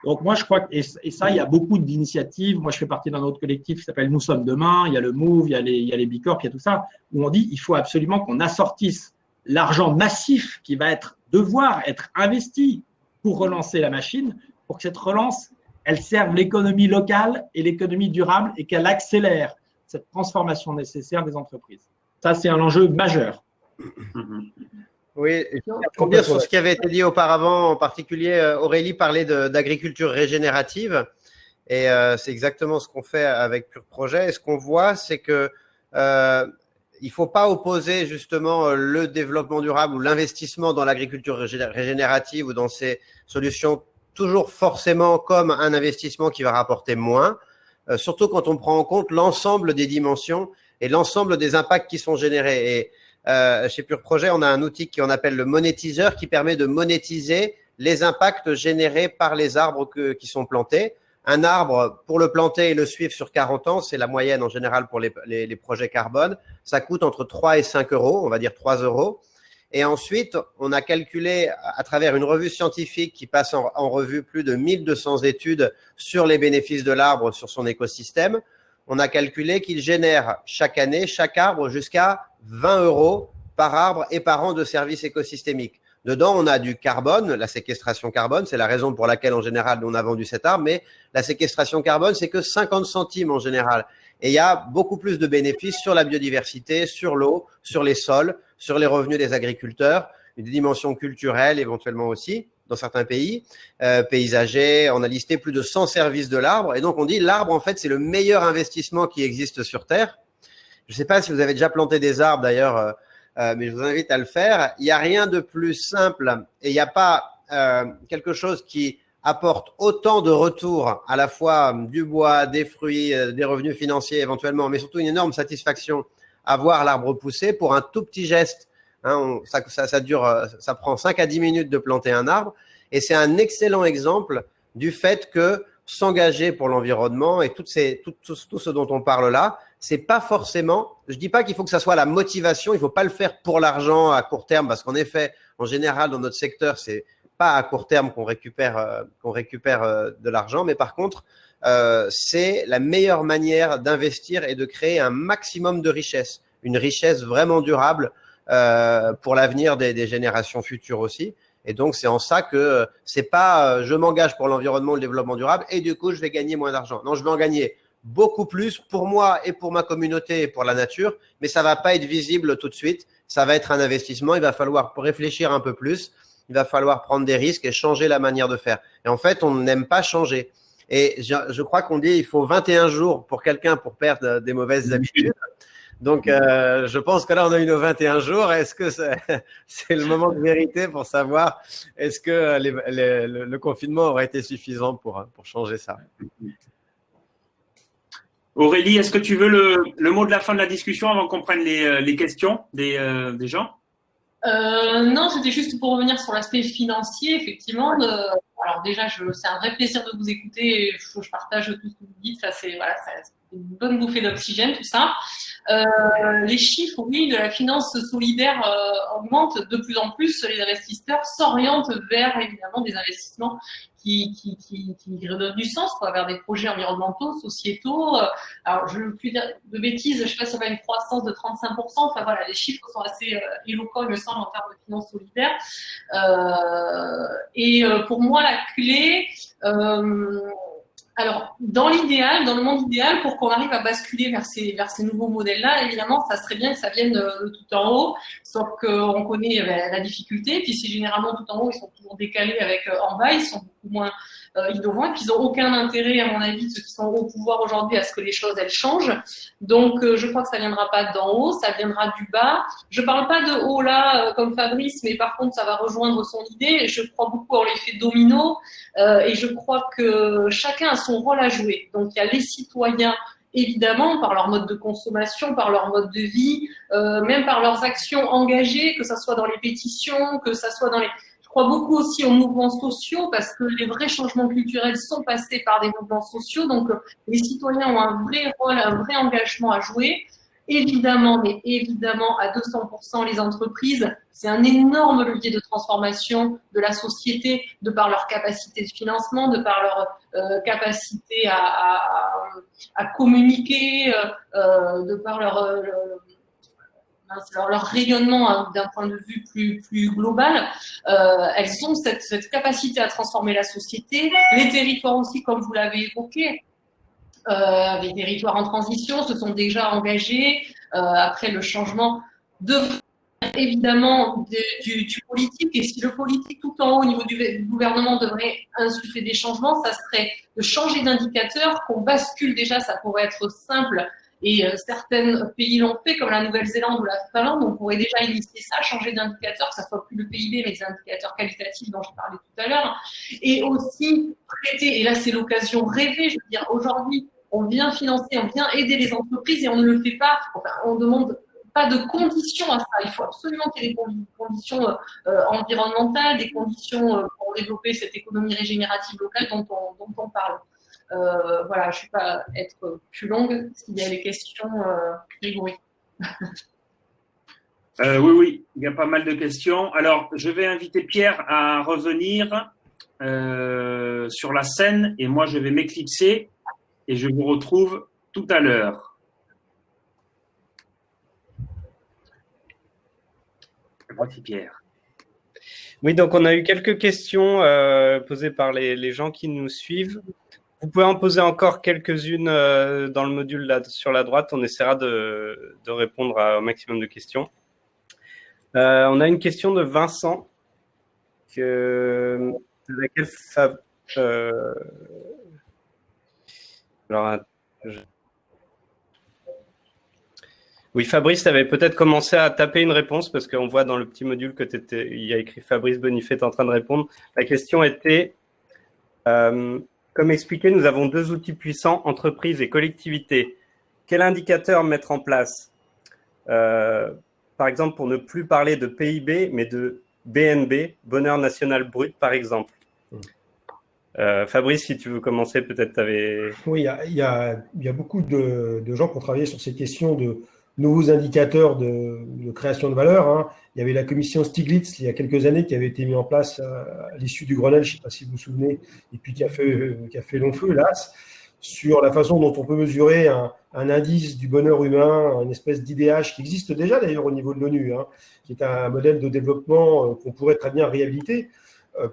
Donc moi je crois que, et ça il y a beaucoup d'initiatives, moi je fais partie d'un autre collectif qui s'appelle Nous sommes demain, il y a le MOVE, il y a les Bicorp, il y a tout ça, où on dit il faut absolument qu'on assortisse l'argent massif qui va devoir être investi pour relancer la machine, pour que cette relance elle serve l'économie locale et l'économie durable et qu'elle accélère cette transformation nécessaire des entreprises. Ça, c'est un enjeu majeur. Oui, pour dire sur ce qui avait été dit auparavant, en particulier, Aurélie parlait d'agriculture régénérative et c'est exactement ce qu'on fait avec Pure Projet. Et ce qu'on voit, c'est que il faut pas opposer justement le développement durable ou l'investissement dans l'agriculture régénérative ou dans ces solutions toujours forcément comme un investissement qui va rapporter moins, surtout quand on prend en compte l'ensemble des dimensions et l'ensemble des impacts qui sont générés. Et chez Pure Projet, on a un outil qu'on appelle le monétiseur qui permet de monétiser les impacts générés par les arbres qui sont plantés. Un arbre, pour le planter et le suivre sur 40 ans, c'est la moyenne en général pour les projets carbone, ça coûte entre 3 et 5 euros, on va dire 3 euros. Et ensuite, on a calculé à travers une revue scientifique qui passe en revue plus de 1200 études sur les bénéfices de l'arbre sur son écosystème. On a calculé qu'il génère chaque année, chaque arbre, jusqu'à 20 euros par arbre et par an de services écosystémiques. Dedans, on a du carbone, la séquestration carbone, c'est la raison pour laquelle en général on a vendu cet arbre, mais la séquestration carbone, c'est que 50 centimes en général. Et il y a beaucoup plus de bénéfices sur la biodiversité, sur l'eau, sur les sols, sur les revenus des agriculteurs, une dimension culturelle éventuellement aussi dans certains pays, paysagers. On a listé plus de 100 services de l'arbre. Et donc on dit l'arbre, en fait, c'est le meilleur investissement qui existe sur Terre. Je ne sais pas si vous avez déjà planté des arbres d'ailleurs, mais je vous invite à le faire. Il n'y a rien de plus simple et il n'y a pas quelque chose qui apporte autant de retours, à la fois du bois, des fruits, des revenus financiers éventuellement, mais surtout une énorme satisfaction à voir l'arbre pousser pour un tout petit geste. Hein, ça prend 5 à 10 minutes de planter un arbre et c'est un excellent exemple du fait que s'engager pour l'environnement et tout ce dont on parle là, c'est pas forcément, je dis pas qu'il faut que ça soit la motivation, il faut pas le faire pour l'argent à court terme parce qu'en effet, en général, dans notre secteur, c'est pas à court terme qu'on récupère de l'argent, mais par contre, c'est la meilleure manière d'investir et de créer un maximum de richesse, une richesse vraiment durable pour l'avenir des générations futures aussi. Et donc, c'est en ça que c'est pas je m'engage pour l'environnement, le développement durable et du coup, je vais gagner moins d'argent. Non, je vais en gagner beaucoup plus pour moi et pour ma communauté et pour la nature, mais ça va pas être visible tout de suite. Ça va être un investissement. Il va falloir réfléchir un peu plus. Il va falloir prendre des risques et changer la manière de faire. Et en fait, on n'aime pas changer. Et je crois qu'on dit il faut 21 jours pour quelqu'un pour perdre des mauvaises habitudes. Donc, je pense que là, on a eu nos 21 jours. Est-ce que c'est le moment de vérité pour savoir est-ce que le confinement aurait été suffisant pour changer ça? Aurélie, est-ce que tu veux le mot de la fin de la discussion avant qu'on prenne les questions des gens? Non, c'était juste pour revenir sur l'aspect financier, effectivement. Alors déjà, c'est un vrai plaisir de vous écouter. Je partage tout ce que vous dites. Ça, c'est une bonne bouffée d'oxygène, tout ça. Les chiffres, oui, de la finance solidaire augmentent de plus en plus. Les investisseurs s'orientent vers évidemment des investissements qui redonnent du sens, quoi, vers des projets environnementaux, sociétaux. Alors, je ne veux plus dire de bêtises, je ne sais pas si on a une croissance de 35%. Enfin voilà, les chiffres sont assez éloquents, il me semble, en termes de finances solidaires. Pour moi, la clé, alors, dans le monde idéal, pour qu'on arrive à basculer vers ces nouveaux modèles-là, évidemment, ça serait bien que ça vienne de tout en haut, sauf qu'on connaît la difficulté, puis c'est généralement tout en haut, ils sont toujours décalés avec en bas, ils sont beaucoup moins innovants, et puis ils n'ont aucun intérêt, à mon avis, ceux qui sont au pouvoir aujourd'hui, à ce que les choses, elles changent. Donc, je crois que ça viendra pas d'en haut, ça viendra du bas. Je parle pas de haut là, comme Fabrice, mais par contre, ça va rejoindre son idée. Je crois beaucoup en l'effet domino, et je crois que chacun a son rôle à jouer. Donc, il y a les citoyens, évidemment, par leur mode de consommation, par leur mode de vie, même par leurs actions engagées, que ça soit dans les pétitions, que ça soit dans les... Je crois beaucoup aussi aux mouvements sociaux parce que les vrais changements culturels sont passés par des mouvements sociaux. Donc, les citoyens ont un vrai rôle, un vrai engagement à jouer. Évidemment, mais évidemment, à 200%, les entreprises, c'est un énorme levier de transformation de la société, de par leur capacité de financement, de par leur capacité à communiquer, de par leur rayonnement, hein, d'un point de vue plus global. Elles ont cette capacité à transformer la société. Les territoires aussi, comme vous l'avez évoqué, les territoires en transition se sont déjà engagés après le changement de évidemment du politique, et si le politique tout en haut au niveau du gouvernement devrait insuffler des changements, ça serait de changer d'indicateur, qu'on bascule déjà, ça pourrait être simple, et certains pays l'ont fait, comme la Nouvelle-Zélande ou la Finlande, on pourrait déjà initier ça, changer d'indicateur, que ça soit plus le PIB, mais les indicateurs qualitatifs dont je parlais tout à l'heure, et aussi prêter, et là c'est l'occasion rêvée, je veux dire, aujourd'hui, on vient financer, on vient aider les entreprises et on ne le fait pas, enfin, on demande pas de conditions à ça. Il faut absolument qu'il y ait des conditions environnementales, des conditions pour développer cette économie régénérative locale dont on parle. Voilà, je ne vais pas être plus longue s'il y a des questions, Grégory. Oui, il y a pas mal de questions. Alors, je vais inviter Pierre à revenir sur la scène et moi, je vais m'éclipser et je vous retrouve tout à l'heure. Voici Pierre. Oui, donc on a eu quelques questions posées par les gens qui nous suivent. Vous pouvez en poser encore quelques-unes dans le module là, sur la droite. On essaiera de répondre au maximum de questions. On a une question de Vincent, laquelle alors, Oui, Fabrice, tu avais peut-être commencé à taper une réponse parce qu'on voit dans le petit module que il y a écrit Fabrice Bonifay est en train de répondre. La question était, comme expliqué, nous avons 2 outils puissants, entreprise et collectivité. Quel indicateur mettre en place par exemple, pour ne plus parler de PIB, mais de BNB, bonheur national brut, par exemple. Fabrice, si tu veux commencer, peut-être tu avais… Oui, il y a beaucoup de gens qui ont travaillé sur ces questions de nouveaux indicateurs de création de valeur. Hein. Il y avait la commission Stiglitz il y a quelques années qui avait été mise en place à l'issue du Grenelle, je ne sais pas si vous vous souvenez, et puis qui a fait long feu, hélas, sur la façon dont on peut mesurer un indice du bonheur humain, une espèce d'IDH qui existe déjà d'ailleurs au niveau de l'ONU, hein, qui est un modèle de développement qu'on pourrait très bien réhabiliter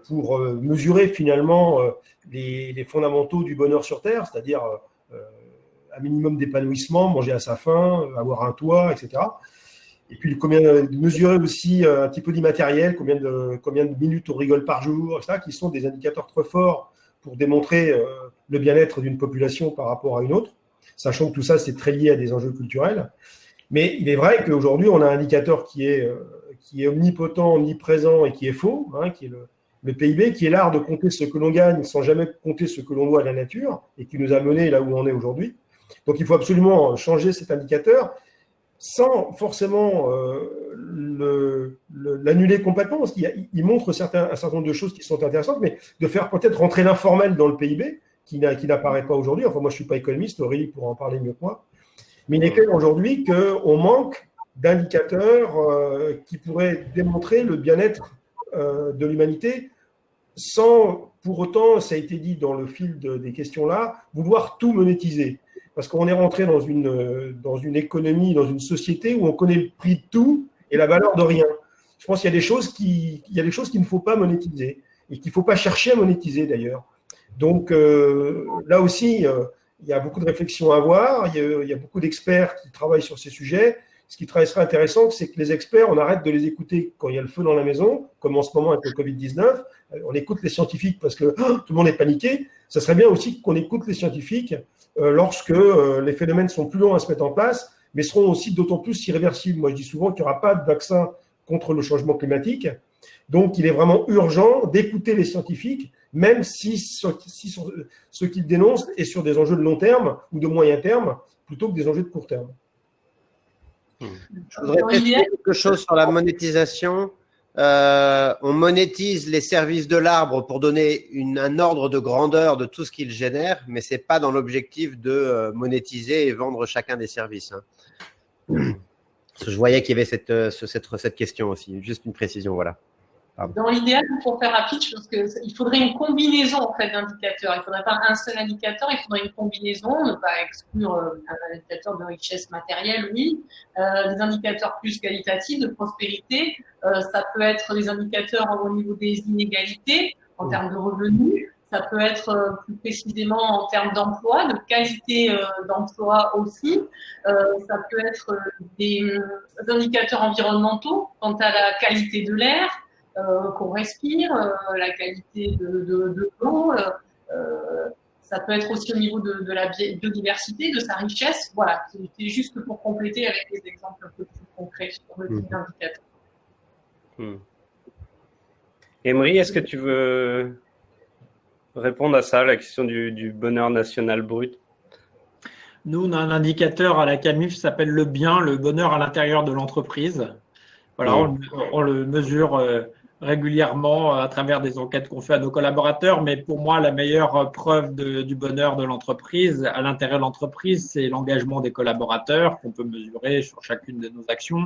pour mesurer finalement les fondamentaux du bonheur sur Terre, c'est-à-dire un minimum d'épanouissement, manger à sa faim, avoir un toit, etc. Et puis mesurer aussi un petit peu d'immatériel, combien de minutes on rigole par jour, etc., qui sont des indicateurs très forts pour démontrer le bien-être d'une population par rapport à une autre, sachant que tout ça, c'est très lié à des enjeux culturels. Mais il est vrai qu'aujourd'hui, on a un indicateur qui est omnipotent, omniprésent et qui est faux, hein, qui est le PIB, qui est l'art de compter ce que l'on gagne sans jamais compter ce que l'on doit à la nature et qui nous a menés là où on est aujourd'hui. Donc, il faut absolument changer cet indicateur sans forcément l'annuler complètement, parce qu'il montre un certain nombre de choses qui sont intéressantes, mais de faire peut-être rentrer l'informel dans le PIB, qui n'apparaît pas aujourd'hui. Enfin, moi, je ne suis pas économiste, Aurélie pourra en parler mieux que moi. Mais il est clair aujourd'hui qu'on manque d'indicateurs qui pourraient démontrer le bien-être de l'humanité sans, pour autant, ça a été dit dans le fil des questions-là, vouloir tout monétiser. Parce qu'on est rentré dans une économie, dans une société où on connaît le prix de tout et la valeur de rien. Je pense qu'il y a des choses qu'il ne faut pas monétiser et qu'il ne faut pas chercher à monétiser d'ailleurs. Donc là aussi, il y a beaucoup de réflexions à avoir, il y a beaucoup d'experts qui travaillent sur ces sujets. Ce qui serait intéressant, c'est que les experts, on arrête de les écouter quand il y a le feu dans la maison, comme en ce moment avec le Covid-19. On écoute les scientifiques parce que tout le monde est paniqué. Ça serait bien aussi qu'on écoute les scientifiques lorsque les phénomènes sont plus longs à se mettre en place, mais seront aussi d'autant plus irréversibles. Moi, je dis souvent qu'il n'y aura pas de vaccin contre le changement climatique. Donc, il est vraiment urgent d'écouter les scientifiques, même si ce qu'ils dénoncent est sur des enjeux de long terme ou de moyen terme, plutôt que des enjeux de court terme. Je voudrais peut-être dire quelque chose sur la monétisation. On monétise les services de l'arbre pour donner un ordre de grandeur de tout ce qu'il génère, mais ce n'est pas dans l'objectif de monétiser et vendre chacun des services. Hein. Je voyais qu'il y avait cette question aussi. Juste une précision, voilà. Pardon. Dans l'idéal, pour faire rapide, je pense qu'il faudrait une combinaison en fait d'indicateurs. Il ne faudrait pas un seul indicateur, il faudrait une combinaison, ne pas exclure un indicateur de richesse matérielle, oui, des indicateurs plus qualitatifs de prospérité. Ça peut être des indicateurs au niveau des inégalités en termes de revenus. Ça peut être plus précisément en termes d'emploi, de qualité d'emploi aussi. Ça peut être des indicateurs environnementaux quant à la qualité de l'air qu'on respire, la qualité de l'eau. Ça peut être aussi au niveau de la biodiversité, de sa richesse. Voilà, c'est juste pour compléter avec des exemples un peu plus concrets sur le type d'indicateur. Emery, est-ce que tu veux répondre à ça, la question du bonheur national brut? Nous, on a un indicateur à la CAMIF qui s'appelle le bien, le bonheur à l'intérieur de l'entreprise. Voilà, on le mesure régulièrement à travers des enquêtes qu'on fait à nos collaborateurs, mais pour moi, la meilleure preuve du bonheur de l'entreprise, à l'intérieur de l'entreprise, c'est l'engagement des collaborateurs qu'on peut mesurer sur chacune de nos actions.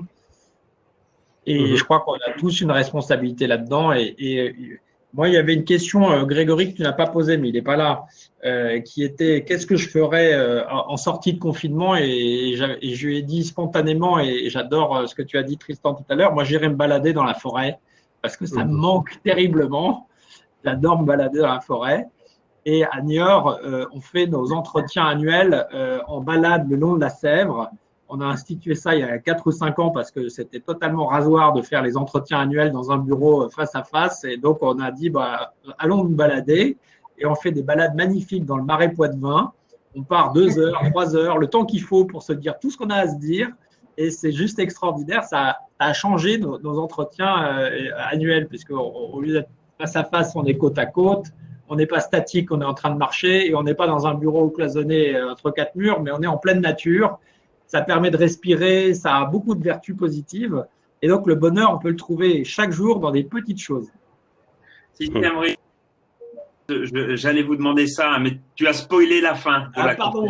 Et je crois qu'on a tous une responsabilité là-dedans. Et moi, il y avait une question, Grégory, que tu n'as pas posée, mais il n'est pas là, qui était qu'est-ce que je ferais en sortie de confinement, et je lui ai dit spontanément, et j'adore ce que tu as dit, Tristan, tout à l'heure, moi, j'irai me balader dans la forêt parce que ça me manque terriblement. J'adore me balader dans la forêt. Et à Niort, on fait nos entretiens annuels en balade le long de la Sèvre. On a institué ça il y a 4 ou 5 ans parce que c'était totalement rasoir de faire les entretiens annuels dans un bureau face à face. Et donc, on a dit, allons nous balader. Et on fait des balades magnifiques dans le Marais Poitevin. On part 2 heures, 3 heures, le temps qu'il faut pour se dire tout ce qu'on a à se dire. Et c'est juste extraordinaire. Ça a changé nos entretiens annuels, puisque au lieu d'être face à face, on est côte à côte. On n'est pas statique, on est en train de marcher, et on n'est pas dans un bureau cloisonné entre quatre murs, mais on est en pleine nature. Ça permet de respirer, ça a beaucoup de vertus positives. Et donc, le bonheur, on peut le trouver chaque jour dans des petites choses. Si tu aimerais, j'allais vous demander ça, mais tu as spoilé la fin de la pardon.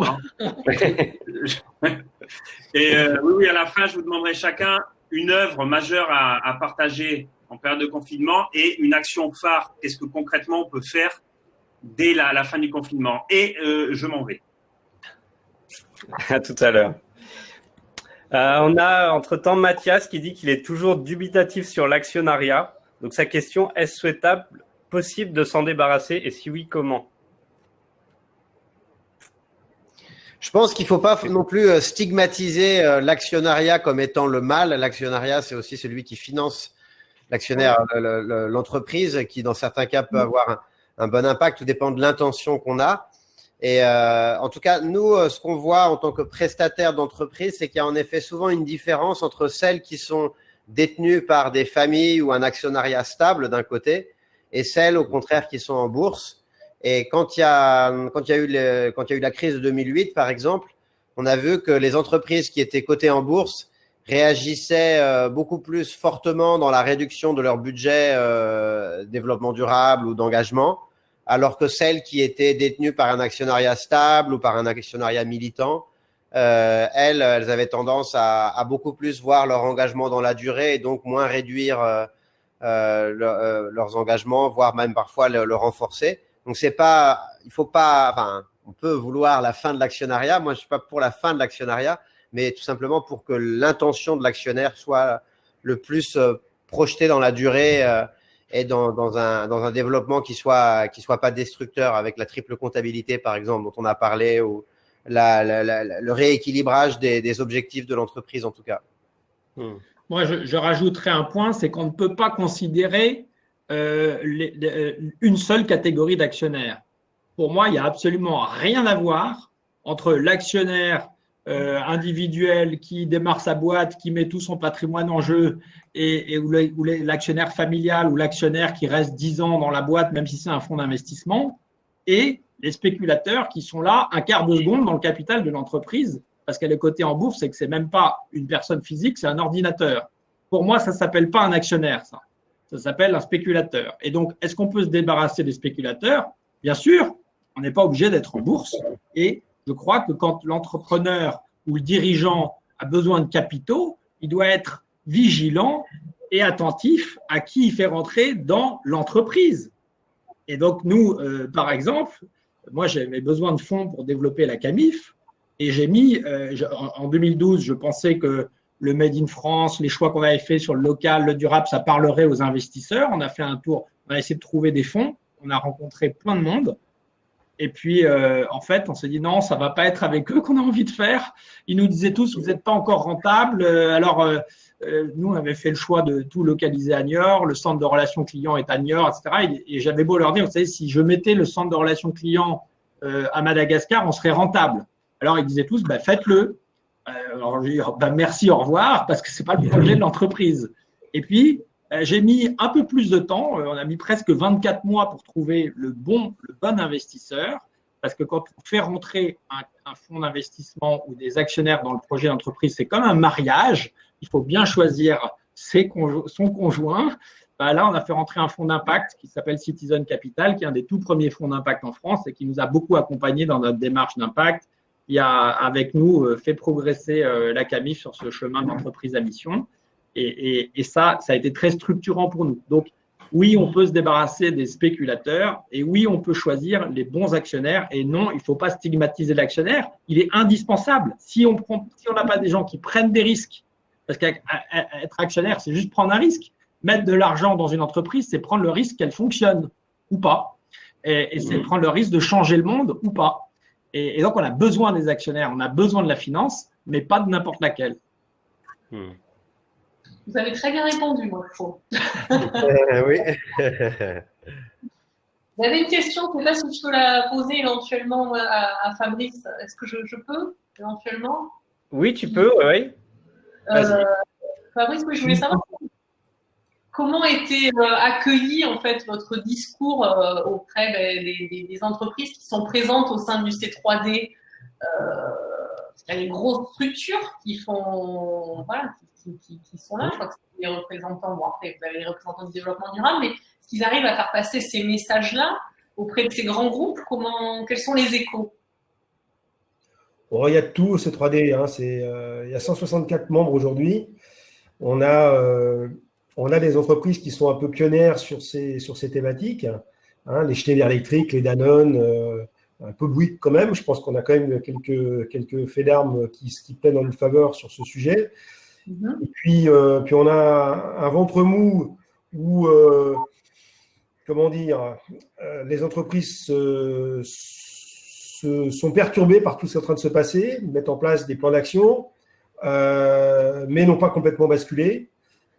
Et oui, à la fin, je vous demanderai chacun une œuvre majeure à partager en période de confinement et une action phare. Qu'est-ce que concrètement on peut faire dès la fin du confinement? Et je m'en vais. À tout à l'heure. On a entre-temps Mathias qui dit qu'il est toujours dubitatif sur l'actionnariat. Donc sa question, est-ce souhaitable, possible de s'en débarrasser et si oui, comment? Je pense qu'il ne faut pas non plus stigmatiser l'actionnariat comme étant le mal. L'actionnariat, c'est aussi celui qui finance l'actionnaire, l'entreprise, qui dans certains cas peut avoir un bon impact, tout dépend de l'intention qu'on a. Et en tout cas, nous, ce qu'on voit en tant que prestataire d'entreprise, c'est qu'il y a en effet souvent une différence entre celles qui sont détenues par des familles ou un actionnariat stable d'un côté, et celles au contraire qui sont en bourse. Et quand il y a eu la crise de 2008, par exemple, on a vu que les entreprises qui étaient cotées en bourse réagissaient beaucoup plus fortement dans la réduction de leur budget développement durable ou d'engagement, alors que celles qui étaient détenues par un actionnariat stable ou par un actionnariat militant, elles avaient tendance à beaucoup plus voir leur engagement dans la durée et donc moins réduire leurs engagements, voire même parfois le renforcer. Donc c'est pas, il faut pas, enfin, on peut vouloir la fin de l'actionnariat. Moi, je suis pas pour la fin de l'actionnariat, mais tout simplement pour que l'intention de l'actionnaire soit le plus projetée dans la durée et dans un développement qui soit pas destructeur, avec la triple comptabilité, par exemple, dont on a parlé, ou le rééquilibrage des objectifs de l'entreprise, en tout cas. Moi, je rajouterais un point, c'est qu'on ne peut pas considérer une seule catégorie d'actionnaires. Pour moi, il n'y a absolument rien à voir entre l'actionnaire individuel qui démarre sa boîte, qui met tout son patrimoine en jeu, ou l'actionnaire familial ou l'actionnaire qui reste 10 ans dans la boîte, même si c'est un fonds d'investissement, et les spéculateurs qui sont là un quart de seconde dans le capital de l'entreprise, parce qu'elle est cotée en bourse et que c'est même pas une personne physique, c'est un ordinateur. Pour moi, ça s'appelle pas un actionnaire, ça. Ça s'appelle un spéculateur. Et donc, est-ce qu'on peut se débarrasser des spéculateurs? Bien sûr, on n'est pas obligé d'être en bourse. Et je crois que quand l'entrepreneur ou le dirigeant a besoin de capitaux, il doit être vigilant et attentif à qui il fait rentrer dans l'entreprise. Et donc, nous, par exemple, moi, j'ai mes besoins de fonds pour développer la CAMIF. Et j'ai mis, en 2012, je pensais que le Made in France, les choix qu'on avait fait sur le local, le durable, ça parlerait aux investisseurs. On a fait un tour, on a essayé de trouver des fonds. On a rencontré plein de monde. Et puis, en fait, on s'est dit non, ça va pas être avec eux qu'on a envie de faire. Ils nous disaient tous, vous n'êtes pas encore rentable. Alors, nous, on avait fait le choix de tout localiser à Niort. Le centre de relations clients est à Niort, etc. Et j'avais beau leur dire, vous savez, si je mettais le centre de relations clients à Madagascar, on serait rentable. Alors, ils disaient tous, bah, faites-le. Alors, je dis, bah, merci, au revoir, parce que c'est pas le projet de l'entreprise. Et puis, j'ai mis un peu plus de temps. On a mis presque 24 mois pour trouver le bon investisseur. Parce que quand on fait rentrer un fonds d'investissement ou des actionnaires dans le projet d'entreprise, c'est comme un mariage. Il faut bien choisir son conjoint. Bah, là, on a fait rentrer un fonds d'impact qui s'appelle Citizen Capital, qui est un des tout premiers fonds d'impact en France et qui nous a beaucoup accompagnés dans notre démarche d'impact. Il a, avec nous, fait progresser la CAMIF sur ce chemin d'entreprise à mission. Et ça a été très structurant pour nous. Donc, oui, on peut se débarrasser des spéculateurs et oui, on peut choisir les bons actionnaires. Et non, il ne faut pas stigmatiser l'actionnaire. Il est indispensable. Si on n'a pas des gens qui prennent des risques, parce qu'être actionnaire, c'est juste prendre un risque. Mettre de l'argent dans une entreprise, c'est prendre le risque qu'elle fonctionne ou pas. Et c'est prendre le risque de changer le monde ou pas. Et donc, on a besoin des actionnaires, on a besoin de la finance, mais pas de n'importe laquelle. Vous avez très bien répondu, moi, je trouve. Oui. Vous avez une question, je ne sais pas si je peux la poser éventuellement à Fabrice. Est-ce que je peux, éventuellement? Oui, tu peux, oui. Fabrice, oui, je voulais savoir comment était accueilli en fait votre discours auprès des entreprises qui sont présentes au sein du C3D. Il y a les grosses structures qui font, voilà, qui sont là. Je crois que c'est les représentants. Bon, après, vous avez les représentants du développement durable, mais est-ce qu'ils arrivent à faire passer ces messages-là auprès de ces grands groupes? Quels sont les échos? Bon, il y a de tout au C3D. Hein, il y a 164 membres aujourd'hui. On a des entreprises qui sont un peu pionnières sur ces thématiques. Hein, les Schneider Electric, les Danone, un peu Bouygues quand même. Je pense qu'on a quand même quelques faits d'armes qui plaident dans notre faveur sur ce sujet. Et puis on a un ventre mou où, comment dire, les entreprises sont perturbées par tout ce qui est en train de se passer, mettent en place des plans d'action, mais n'ont pas complètement basculé.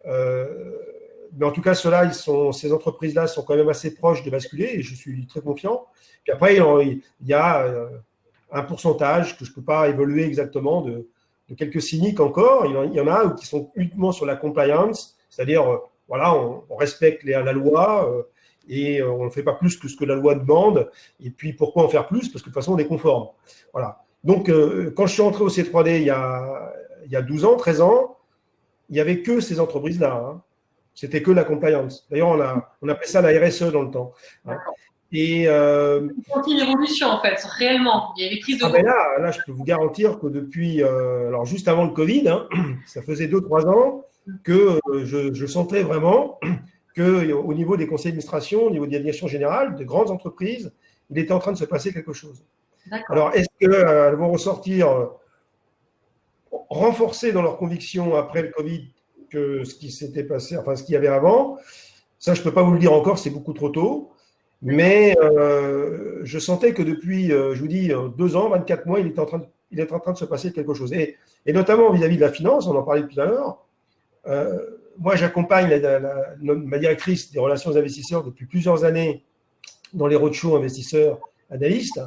Mais en tout cas, ces entreprises-là sont quand même assez proches de basculer et je suis très confiant. Puis après, il y a un pourcentage que je ne peux pas évaluer exactement de quelques cyniques encore. Il y en a qui sont uniquement sur la compliance, c'est-à-dire, voilà, on respecte la loi et on ne fait pas plus que ce que la loi demande. Et puis, pourquoi en faire plus? Parce que de toute façon, on est conforme. Voilà. Donc, quand je suis entré au C3D il y a 12 ans, 13 ans, il n'y avait que ces entreprises-là. Hein. C'était que la compliance. D'ailleurs, on appelait ça la RSE dans le temps. Hein. Et c'est une évolution, en fait, réellement. Il y a des prises de ben là, je peux vous garantir que depuis, alors juste avant le Covid, hein, ça faisait 2-3 ans que je sentais vraiment qu'au niveau des conseils d'administration, au niveau de la direction générale, de grandes entreprises, il était en train de se passer quelque chose. Alors, est-ce qu'elles vont ressortir renforcées dans leurs convictions après le Covid que ce qui s'était passé, enfin ce qu'il y avait avant? Ça, je ne peux pas vous le dire encore, c'est beaucoup trop tôt. Mais je sentais que depuis, je vous dis, 2 ans, 24 mois, il est en train de se passer quelque chose. Et notamment vis-à-vis de la finance, on en parlait tout à l'heure. Moi, j'accompagne ma directrice des relations investisseurs depuis plusieurs années dans les roadshows investisseurs analystes.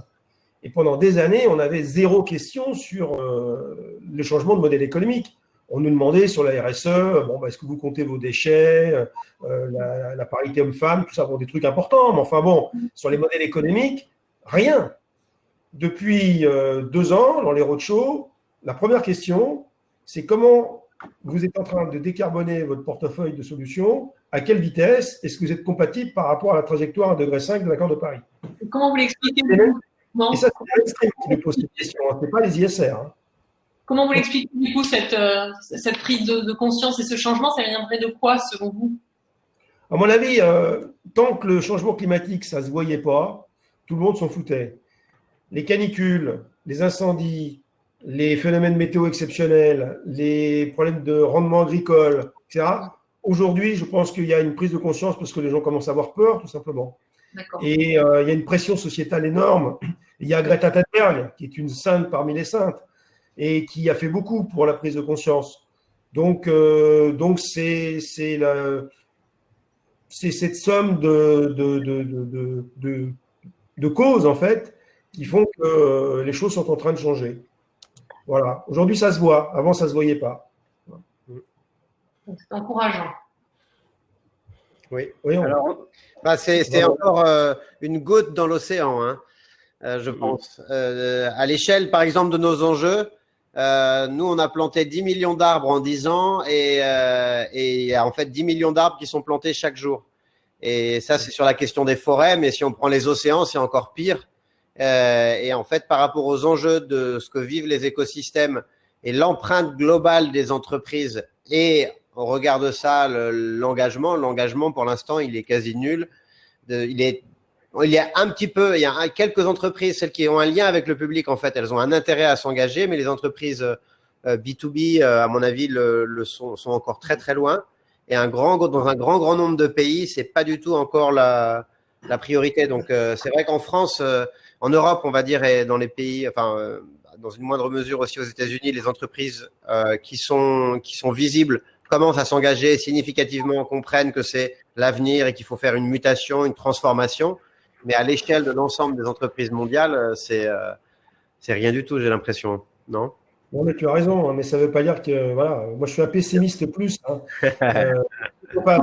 Et pendant des années, on avait 0 question sur le changement de modèle économique. On nous demandait sur la RSE, bon, est-ce que vous comptez vos déchets, la parité homme-femme, tout ça, bon, des trucs importants. Mais enfin bon, sur les modèles économiques, rien. Depuis 2 ans, dans les roadshows, la première question, c'est comment vous êtes en train de décarboner votre portefeuille de solutions, à quelle vitesse, est-ce que vous êtes compatible par rapport à la trajectoire 1,5 degré de l'accord de Paris? Comment vous l'expliquez? Et ça, c'est l'extrême qui nous pose cette question, ce n'est pas les ISR. Hein. Comment vous l'expliquez du coup cette prise de conscience et ce changement, ça viendrait de quoi selon vous? À mon avis, tant que le changement climatique, ça ne se voyait pas, tout le monde s'en foutait. Les canicules, les incendies, les phénomènes météo exceptionnels, les problèmes de rendement agricole, etc. Aujourd'hui, je pense qu'il y a une prise de conscience parce que les gens commencent à avoir peur, tout simplement. Et il y a une pression sociétale énorme. Il y a Greta Thunberg, qui est une sainte parmi les saintes, et qui a fait beaucoup pour la prise de conscience. Donc c'est cette somme de causes, en fait, qui font que les choses sont en train de changer. Voilà. Aujourd'hui, ça se voit. Avant, ça ne se voyait pas. C'est encourageant. Oui. Alors, c'est encore une goutte dans l'océan, hein, je pense. À l'échelle, par exemple, de nos enjeux, nous, on a planté 10 millions d'arbres en 10 ans et il y a en fait 10 millions d'arbres qui sont plantés chaque jour. Et ça, c'est sur la question des forêts, mais si on prend les océans, c'est encore pire. Et en fait, par rapport aux enjeux de ce que vivent les écosystèmes et l'empreinte globale des entreprises et on regarde ça, l'engagement pour l'instant, il est quasi nul. Il y a quelques entreprises, celles qui ont un lien avec le public, en fait, elles ont un intérêt à s'engager, mais les entreprises B2B, à mon avis, sont encore très très loin. Et dans un grand nombre de pays, c'est pas du tout encore la priorité. Donc c'est vrai qu'en France, en Europe, on va dire, et dans les pays, dans une moindre mesure aussi aux États-Unis, les entreprises qui sont visibles commencent à s'engager significativement, comprennent que c'est l'avenir et qu'il faut faire une mutation, une transformation. Mais à l'échelle de l'ensemble des entreprises mondiales, c'est rien du tout, j'ai l'impression, non? Non, mais tu as raison, hein, mais ça ne veut pas dire que, voilà, moi je suis un pessimiste plus. Hein. Faut pas,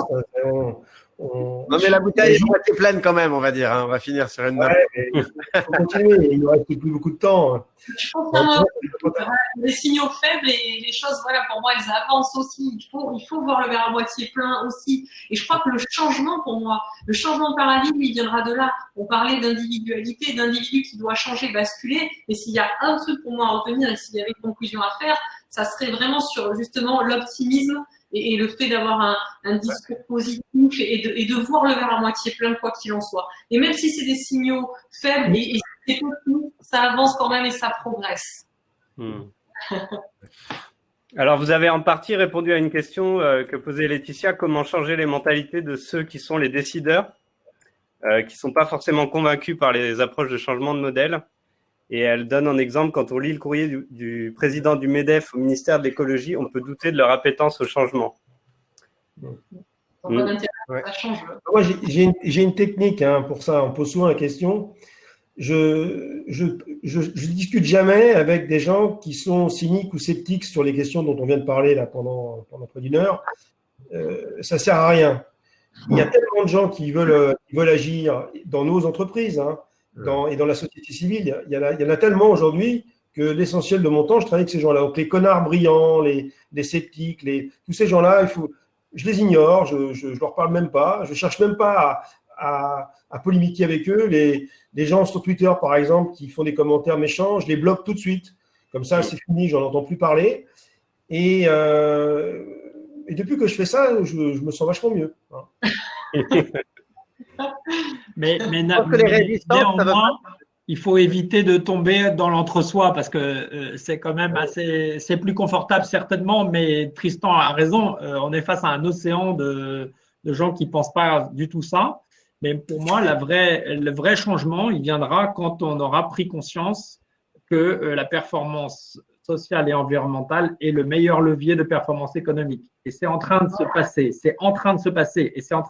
Non, mais la bouteille est moitié pleine quand même, on va dire. Hein. On va finir sur une note. Ouais, il faut continuer, il ne nous reste plus beaucoup de temps. Je confirme les signaux faibles et les choses, voilà, pour moi, elles avancent aussi. Il faut voir le verre à moitié plein aussi. Et je crois que le changement, pour moi, le changement de paradigme, il viendra de là. On parlait d'individualité, d'individu qui doit changer, basculer. Mais s'il y a un truc pour moi à retenir et s'il y avait une conclusion à faire, ça serait vraiment sur justement l'optimisme et le fait d'avoir un discours positif et de voir le verre à moitié plein, quoi qu'il en soit. Et même si c'est des signaux faibles et c'est tout, ça avance quand même et ça progresse. Alors, vous avez en partie répondu à une question que posait Laetitia, comment changer les mentalités de ceux qui sont les décideurs, qui ne sont pas forcément convaincus par les approches de changement de modèle. Et elle donne un exemple, quand on lit le courrier du président du MEDEF au ministère de l'écologie, on peut douter de leur appétence au changement. Ouais. Moi, j'ai une technique pour ça. On pose souvent la question. Je discute jamais avec des gens qui sont cyniques ou sceptiques sur les questions dont on vient de parler là pendant près d'une heure. Ça sert à rien. Il y a tellement de gens qui veulent agir dans nos entreprises et dans la société civile. Il y en a tellement aujourd'hui que l'essentiel de mon temps, je travaille avec ces gens-là. Donc les connards brillants, les sceptiques, tous ces gens-là, je les ignore, je leur parle même pas, je cherche même pas à polémiquer avec eux. Les gens sur Twitter, par exemple, qui font des commentaires méchants, je les bloque tout de suite. Comme ça, c'est fini, j'en entends plus parler. Et depuis que je fais ça, je me sens vachement mieux. Mais néanmoins, il faut éviter de tomber dans l'entre-soi parce que c'est quand même c'est plus confortable certainement, mais Tristan a raison, on est face à un océan de gens qui pensent pas du tout ça. Mais pour moi, le vrai changement, il viendra quand on aura pris conscience que la performance sociale et environnementale est le meilleur levier de performance économique. Et c'est en train de se passer, et c'est en train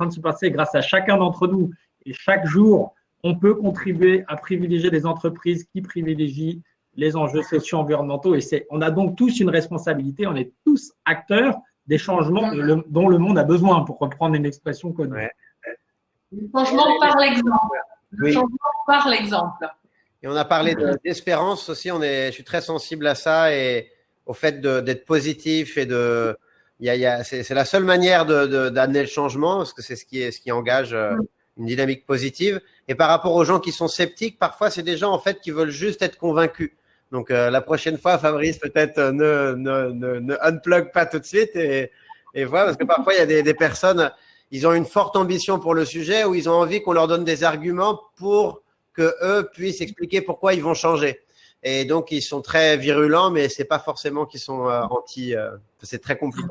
de se passer grâce à chacun d'entre nous. Et chaque jour, on peut contribuer à privilégier les entreprises qui privilégient les enjeux socio-environnementaux. Et on a donc tous une responsabilité, on est tous acteurs des changements dont le monde a besoin, pour reprendre une expression connue. Ouais. Le changement par l'exemple. Le changement par l'exemple. Et on a parlé d'espérance aussi. Je suis très sensible à ça et au fait d'être positif et c'est la seule manière d'amener le changement parce que c'est ce qui engage une dynamique positive. Et par rapport aux gens qui sont sceptiques, parfois c'est des gens en fait qui veulent juste être convaincus. Donc la prochaine fois, Fabrice, peut-être ne unplug pas tout de suite et voilà parce que parfois il y a des personnes, ils ont une forte ambition pour le sujet où ils ont envie qu'on leur donne des arguments pour que eux puissent expliquer pourquoi ils vont changer. Et donc, ils sont très virulents, mais c'est pas forcément qu'ils sont anti. C'est très compliqué.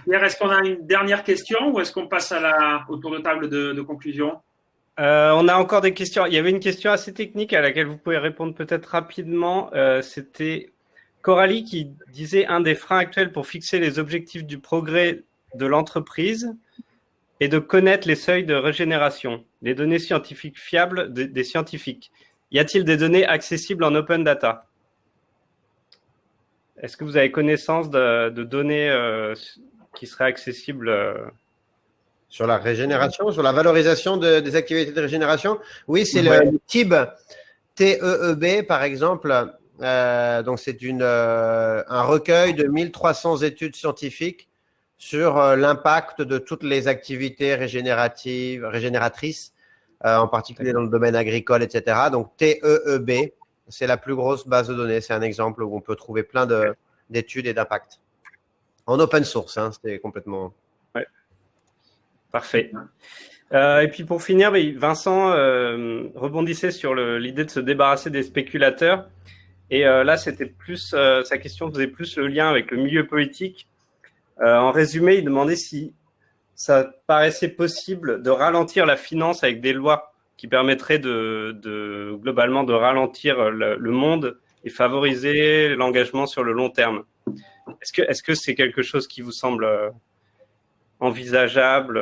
Pierre, est-ce qu'on a une dernière question ou est-ce qu'on passe au tour de table de conclusion? On a encore des questions. Il y avait une question assez technique à laquelle vous pouvez répondre peut-être rapidement. C'était Coralie qui disait un des freins actuels pour fixer les objectifs du progrès de l'entreprise et de connaître les seuils de régénération, les données scientifiques fiables des scientifiques. Y a-t-il des données accessibles en open data? Est-ce que vous avez connaissance de données qui seraient accessibles sur la régénération, sur la valorisation des activités de régénération? Oui, c'est le TEEB, TEEB par exemple. Donc c'est un recueil de 1300 études scientifiques sur l'impact de toutes les activités régénératrices, en particulier dans le domaine agricole, etc. Donc, TEEB, c'est la plus grosse base de données. C'est un exemple où on peut trouver plein d'études et d'impact. En open source, c'est complètement… Ouais. Parfait. Et puis, pour finir, Vincent rebondissait sur l'idée de se débarrasser des spéculateurs. Et là, c'était plus sa question faisait plus le lien avec le milieu politique. En résumé, il demandait si ça paraissait possible de ralentir la finance avec des lois qui permettraient globalement de ralentir le monde et favoriser l'engagement sur le long terme. Est-ce que c'est quelque chose qui vous semble envisageable?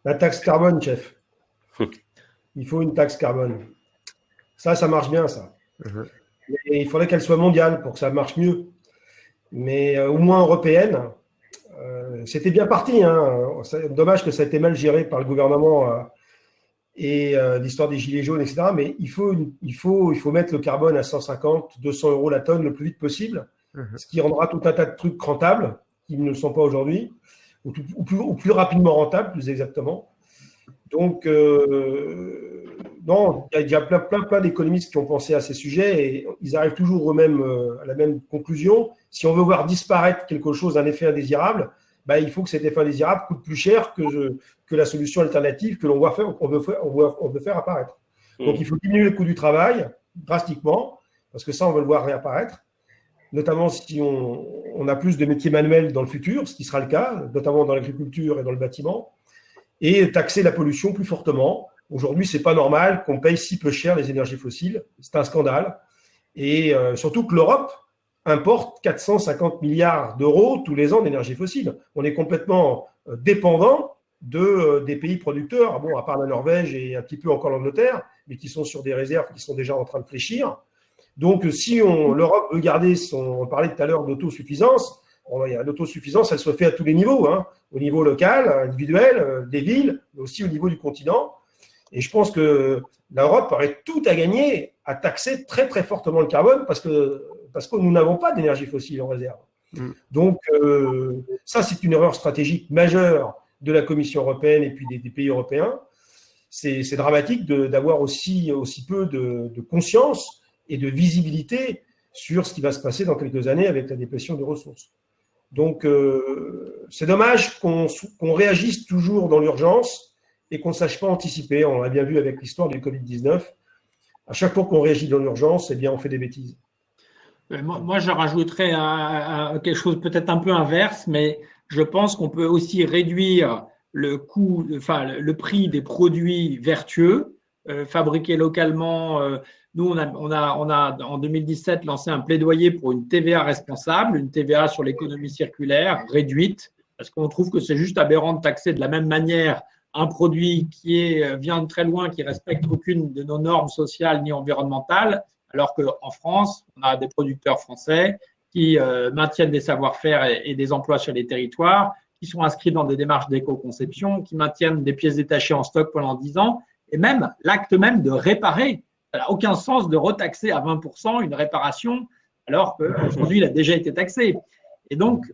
La taxe carbone, chef. Il faut une taxe carbone. Ça marche bien, ça. Et il faudrait qu'elle soit mondiale pour que ça marche mieux. Mais au moins européenne, c'était bien parti. Hein. Dommage que ça a été mal géré par le gouvernement et l'histoire des gilets jaunes, etc. Mais il faut mettre le carbone à 150, 200 euros la tonne le plus vite possible, ce qui rendra tout un tas de trucs rentables qui ne le sont pas aujourd'hui, ou plus rapidement rentables, plus exactement. Donc, non, il y a plein d'économistes qui ont pensé à ces sujets et ils arrivent toujours à la même conclusion. Si on veut voir disparaître quelque chose, un effet indésirable, il faut que cet effet indésirable coûte plus cher que la solution alternative que l'on veut faire apparaître. Donc, il faut diminuer le coût du travail drastiquement, parce que ça, on veut le voir réapparaître, notamment si on a plus de métiers manuels dans le futur, ce qui sera le cas, notamment dans l'agriculture et dans le bâtiment, et taxer la pollution plus fortement. Aujourd'hui, c'est pas normal qu'on paye si peu cher les énergies fossiles. C'est un scandale. Et surtout que l'Europe importe 450 milliards d'euros tous les ans d'énergie fossile. On est complètement dépendant des pays producteurs, bon, à part la Norvège et un petit peu encore l'Angleterre, mais qui sont sur des réserves qui sont déjà en train de fléchir. Donc, si l'Europe veut garder on parlait tout à l'heure d'autosuffisance, l'autosuffisance, elle se fait à tous les niveaux, hein, au niveau local, individuel, des villes, mais aussi au niveau du continent. Et je pense que l'Europe aurait tout à gagner à taxer très très fortement le carbone parce que nous n'avons pas d'énergie fossile en réserve. Donc, ça, c'est une erreur stratégique majeure de la Commission européenne et puis des pays européens. C'est dramatique d'avoir aussi peu de conscience et de visibilité sur ce qui va se passer dans quelques années avec la déplétion des ressources. Donc, c'est dommage qu'on réagisse toujours dans l'urgence et qu'on ne sache pas anticiper. On l'a bien vu avec l'histoire du Covid-19. À chaque fois qu'on réagit dans l'urgence, eh bien, on fait des bêtises. Moi, je rajouterais à quelque chose peut-être un peu inverse, mais je pense qu'on peut aussi réduire le prix des produits vertueux, fabriqués localement. Nous, on a en 2017 lancé un plaidoyer pour une TVA responsable, une TVA sur l'économie circulaire réduite, parce qu'on trouve que c'est juste aberrant de taxer de la même manière un produit qui vient de très loin, qui respecte aucune de nos normes sociales ni environnementales, alors qu'en France, on a des producteurs français qui maintiennent des savoir-faire et des emplois sur les territoires, qui sont inscrits dans des démarches d'éco-conception, qui maintiennent des pièces détachées en stock pendant 10 ans, et même l'acte même de réparer. Ça n'a aucun sens de retaxer à 20% une réparation, alors qu'aujourd'hui, il a déjà été taxé. Et donc,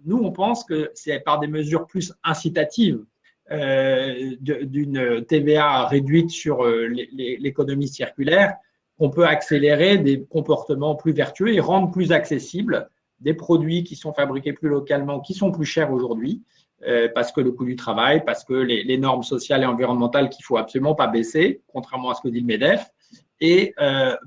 nous, on pense que c'est par des mesures plus incitatives d'une TVA réduite sur l'économie circulaire qu'on peut accélérer des comportements plus vertueux et rendre plus accessibles des produits qui sont fabriqués plus localement, qui sont plus chers aujourd'hui, parce que le coût du travail, parce que les normes sociales et environnementales qu'il ne faut absolument pas baisser, contrairement à ce que dit le MEDEF, et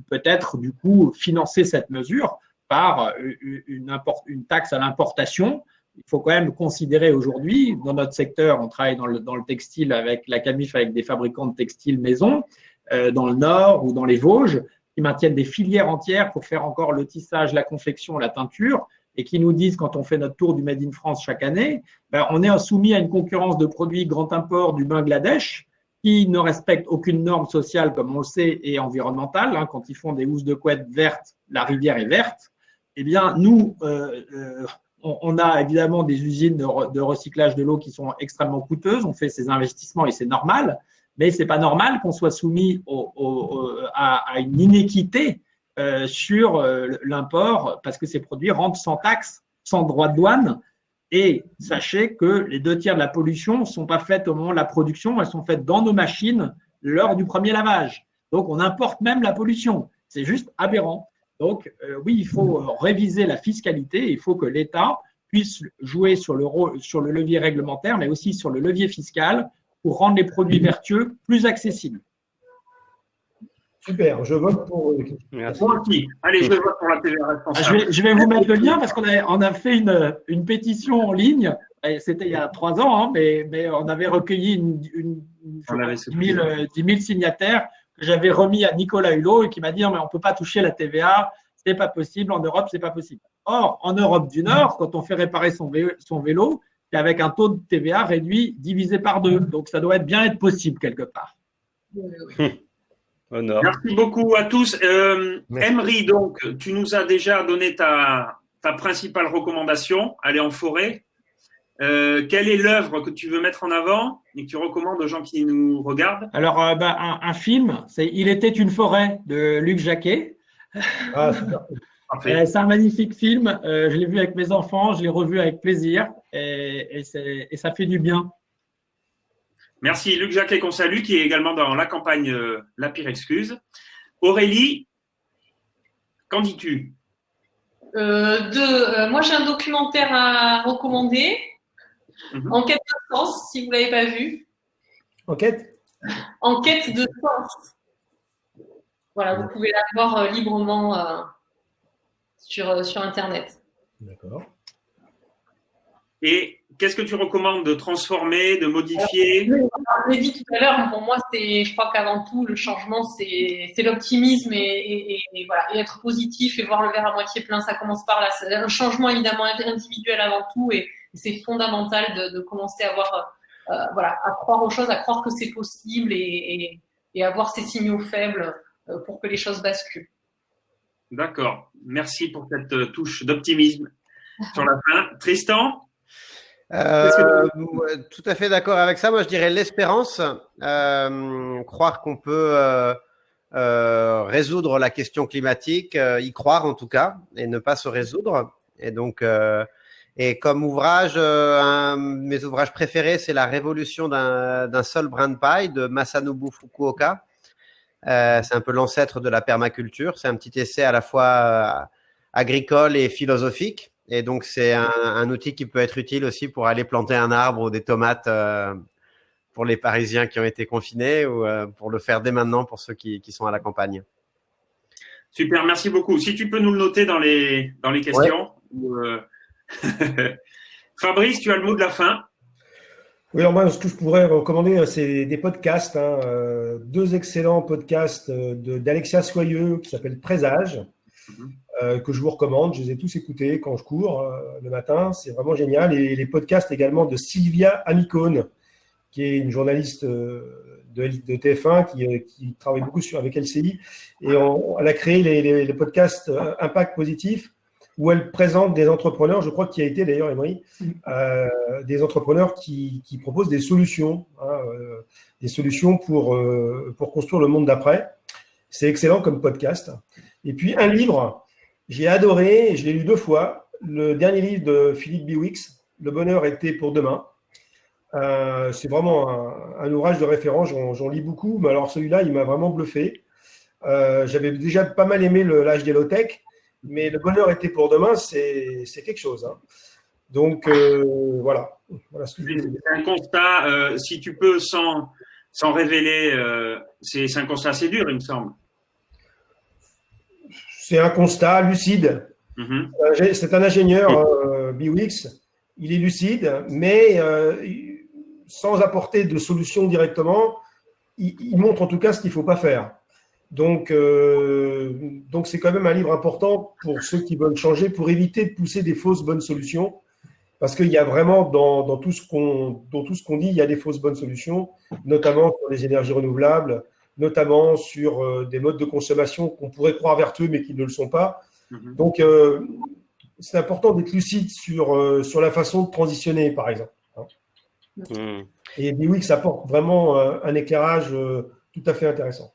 peut-être du coup financer cette mesure par une taxe à l'importation. Il faut quand même considérer aujourd'hui, dans notre secteur, on travaille dans le textile avec la CAMIF, avec des fabricants de textiles maison, dans le Nord ou dans les Vosges, qui maintiennent des filières entières pour faire encore le tissage, la confection, la teinture, et qui nous disent, quand on fait notre tour du Made in France chaque année, on est soumis à une concurrence de produits grand import du Bangladesh, qui ne respectent aucune norme sociale, comme on le sait, et environnementale. Hein, quand ils font des housses de couette vertes, la rivière est verte. Eh bien, nous, on a évidemment des usines de recyclage de l'eau qui sont extrêmement coûteuses. On fait ces investissements et c'est normal. Mais c'est pas normal qu'on soit soumis à une inéquité sur l'import parce que ces produits rentrent sans taxe, sans droit de douane. Et sachez que les 2 tiers de la pollution ne sont pas faites au moment de la production, elles sont faites dans nos machines lors du premier lavage. Donc, on importe même la pollution. C'est juste aberrant. Donc, oui, il faut réviser la fiscalité. Il faut que l'État puisse jouer sur le levier réglementaire, mais aussi sur le levier fiscal pour rendre les produits vertueux plus accessibles. Super, je vote pour. Moi aussi. Allez, je vote pour la TVA responsable. Je vais vous mettre le lien parce qu'on a fait une pétition en ligne. C'était il y a 3 ans, hein, mais on avait recueilli 10 000 signataires que j'avais remis à Nicolas Hulot et qui m'a dit non, mais on ne peut pas toucher la TVA, c'est pas possible, en Europe, c'est pas possible. Or, en Europe du Nord, quand on fait réparer son vélo, c'est avec un taux de TVA réduit divisé par 2. Donc, ça doit bien être possible quelque part. Honneur. Merci beaucoup à tous. Merci. Emery, donc, tu nous as déjà donné ta principale recommandation, aller en forêt. Quelle est l'œuvre que tu veux mettre en avant et que tu recommandes aux gens qui nous regardent? Alors, un film, c'est Il était une forêt de Luc Jacquet. Ah, super. Parfait. C'est un magnifique film. Je l'ai vu avec mes enfants, je l'ai revu avec plaisir et ça fait du bien. Merci. Luc Jacquet qu'on salue, qui est également dans la campagne La Pire Excuse. Aurélie, qu'en dis-tu? Moi, j'ai un documentaire à recommander. Enquête de sens, si vous ne l'avez pas vu. Enquête? Enquête de sens. Voilà, vous pouvez la voir librement sur Internet. D'accord. Et qu'est-ce que tu recommandes de transformer, de modifier? Je l'ai dit tout à l'heure, pour moi, je crois qu'avant tout, le changement, c'est l'optimisme et voilà, et être positif et voir le verre à moitié plein, ça commence par là. C'est un changement évidemment individuel avant tout et c'est fondamental de commencer à voir, voilà, à croire aux choses, à croire que c'est possible et avoir ces signaux faibles pour que les choses basculent. D'accord. Merci pour cette touche d'optimisme sur la fin. Tristan? Tout à fait d'accord avec ça. Moi, je dirais l'espérance. Croire qu'on peut résoudre la question climatique, y croire en tout cas, et ne pas se résoudre. Et donc, et comme ouvrage, un de mes ouvrages préférés, c'est La révolution d'un seul brin de paille de Masanobu Fukuoka. C'est un peu l'ancêtre de la permaculture. C'est un petit essai à la fois agricole et philosophique. Et donc, c'est un outil qui peut être utile aussi pour aller planter un arbre ou des tomates pour les Parisiens qui ont été confinés ou pour le faire dès maintenant pour ceux qui sont à la campagne. Super, merci beaucoup. Si tu peux nous le noter dans les questions. Ouais. Fabrice, tu as le mot de la fin. Oui, alors moi, ce que je pourrais recommander, c'est des podcasts. Deux excellents podcasts d'Alexia Soyeux qui s'appellent Présage, que je vous recommande. Je les ai tous écoutés quand je cours le matin. C'est vraiment génial. Et les podcasts également de Sylvia Amicone, qui est une journaliste de TF1 qui travaille beaucoup avec LCI. Et elle a créé les podcasts Impact Positif, où elle présente des entrepreneurs, je crois qu'il y a été d'ailleurs, Emery, des entrepreneurs qui proposent des solutions, des solutions pour construire le monde d'après. C'est excellent comme podcast. Et puis un livre, j'ai adoré, je l'ai lu 2 fois, le dernier livre de Philippe Biwix, Le bonheur était pour demain. C'est vraiment un ouvrage de référence, j'en lis beaucoup, mais alors celui-là, il m'a vraiment bluffé. J'avais déjà pas mal aimé l'âge des low-tech, mais le bonheur était pour demain, c'est quelque chose. Donc, voilà ce que je voulais dire. C'est un constat, si tu peux, sans révéler, c'est un constat assez dur, il me semble. C'est un constat lucide. C'est un ingénieur, Biwix. Il est lucide, mais sans apporter de solution directement, il montre en tout cas ce qu'il ne faut pas faire. Donc c'est quand même un livre important pour ceux qui veulent changer, pour éviter de pousser des fausses bonnes solutions, parce qu'il y a vraiment dans tout ce qu'on dit, il y a des fausses bonnes solutions, notamment sur les énergies renouvelables, notamment sur des modes de consommation qu'on pourrait croire vertueux mais qui ne le sont pas. Donc c'est important d'être lucide sur la façon de transitionner, par exemple. Et Biwix apporte vraiment un éclairage tout à fait intéressant.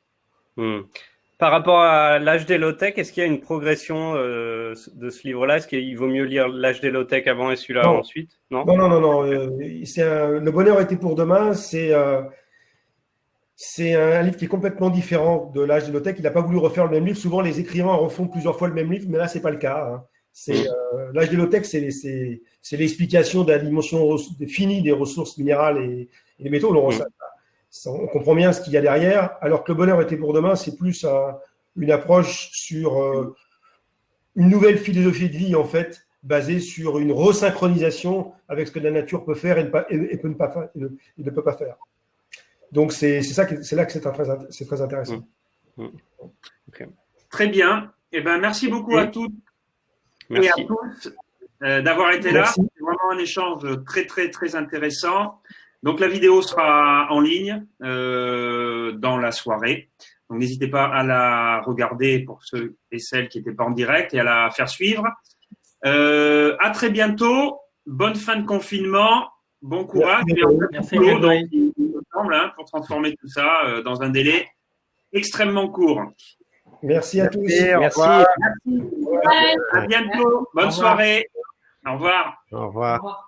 Par rapport à l'âge des low-tech, est-ce qu'il y a une progression de ce livre-là? Est-ce qu'il vaut mieux lire l'âge des low-tech avant et celui-là ensuite? Non. Le bonheur était pour demain. C'est un livre qui est complètement différent de l'âge des low-tech. Il n'a pas voulu refaire le même livre. Souvent, les écrivains refont plusieurs fois le même livre, mais là, c'est pas le cas. L'âge des low-tech, c'est l'explication de la dimension finie des ressources minérales et des métaux. On comprend bien ce qu'il y a derrière, alors que le bonheur était pour demain, c'est plus une approche sur une nouvelle philosophie de vie, en fait, basée sur une resynchronisation avec ce que la nature peut faire et ne peut pas faire. Donc, c'est là que c'est très intéressant. Okay. Très bien. Eh ben, merci beaucoup à toutes et à tous d'avoir été là. C'est vraiment un échange très, très, très intéressant. Donc, la vidéo sera en ligne dans la soirée. Donc, n'hésitez pas à la regarder pour ceux et celles qui n'étaient pas en direct et à la faire suivre. À très bientôt. Bonne fin de confinement. Bon courage. Merci, Grégory. Ensemble, hein, pour transformer tout ça dans un délai extrêmement court. Merci à tous. Merci. À bientôt. Bonne soirée. Au revoir. Au revoir. Au revoir.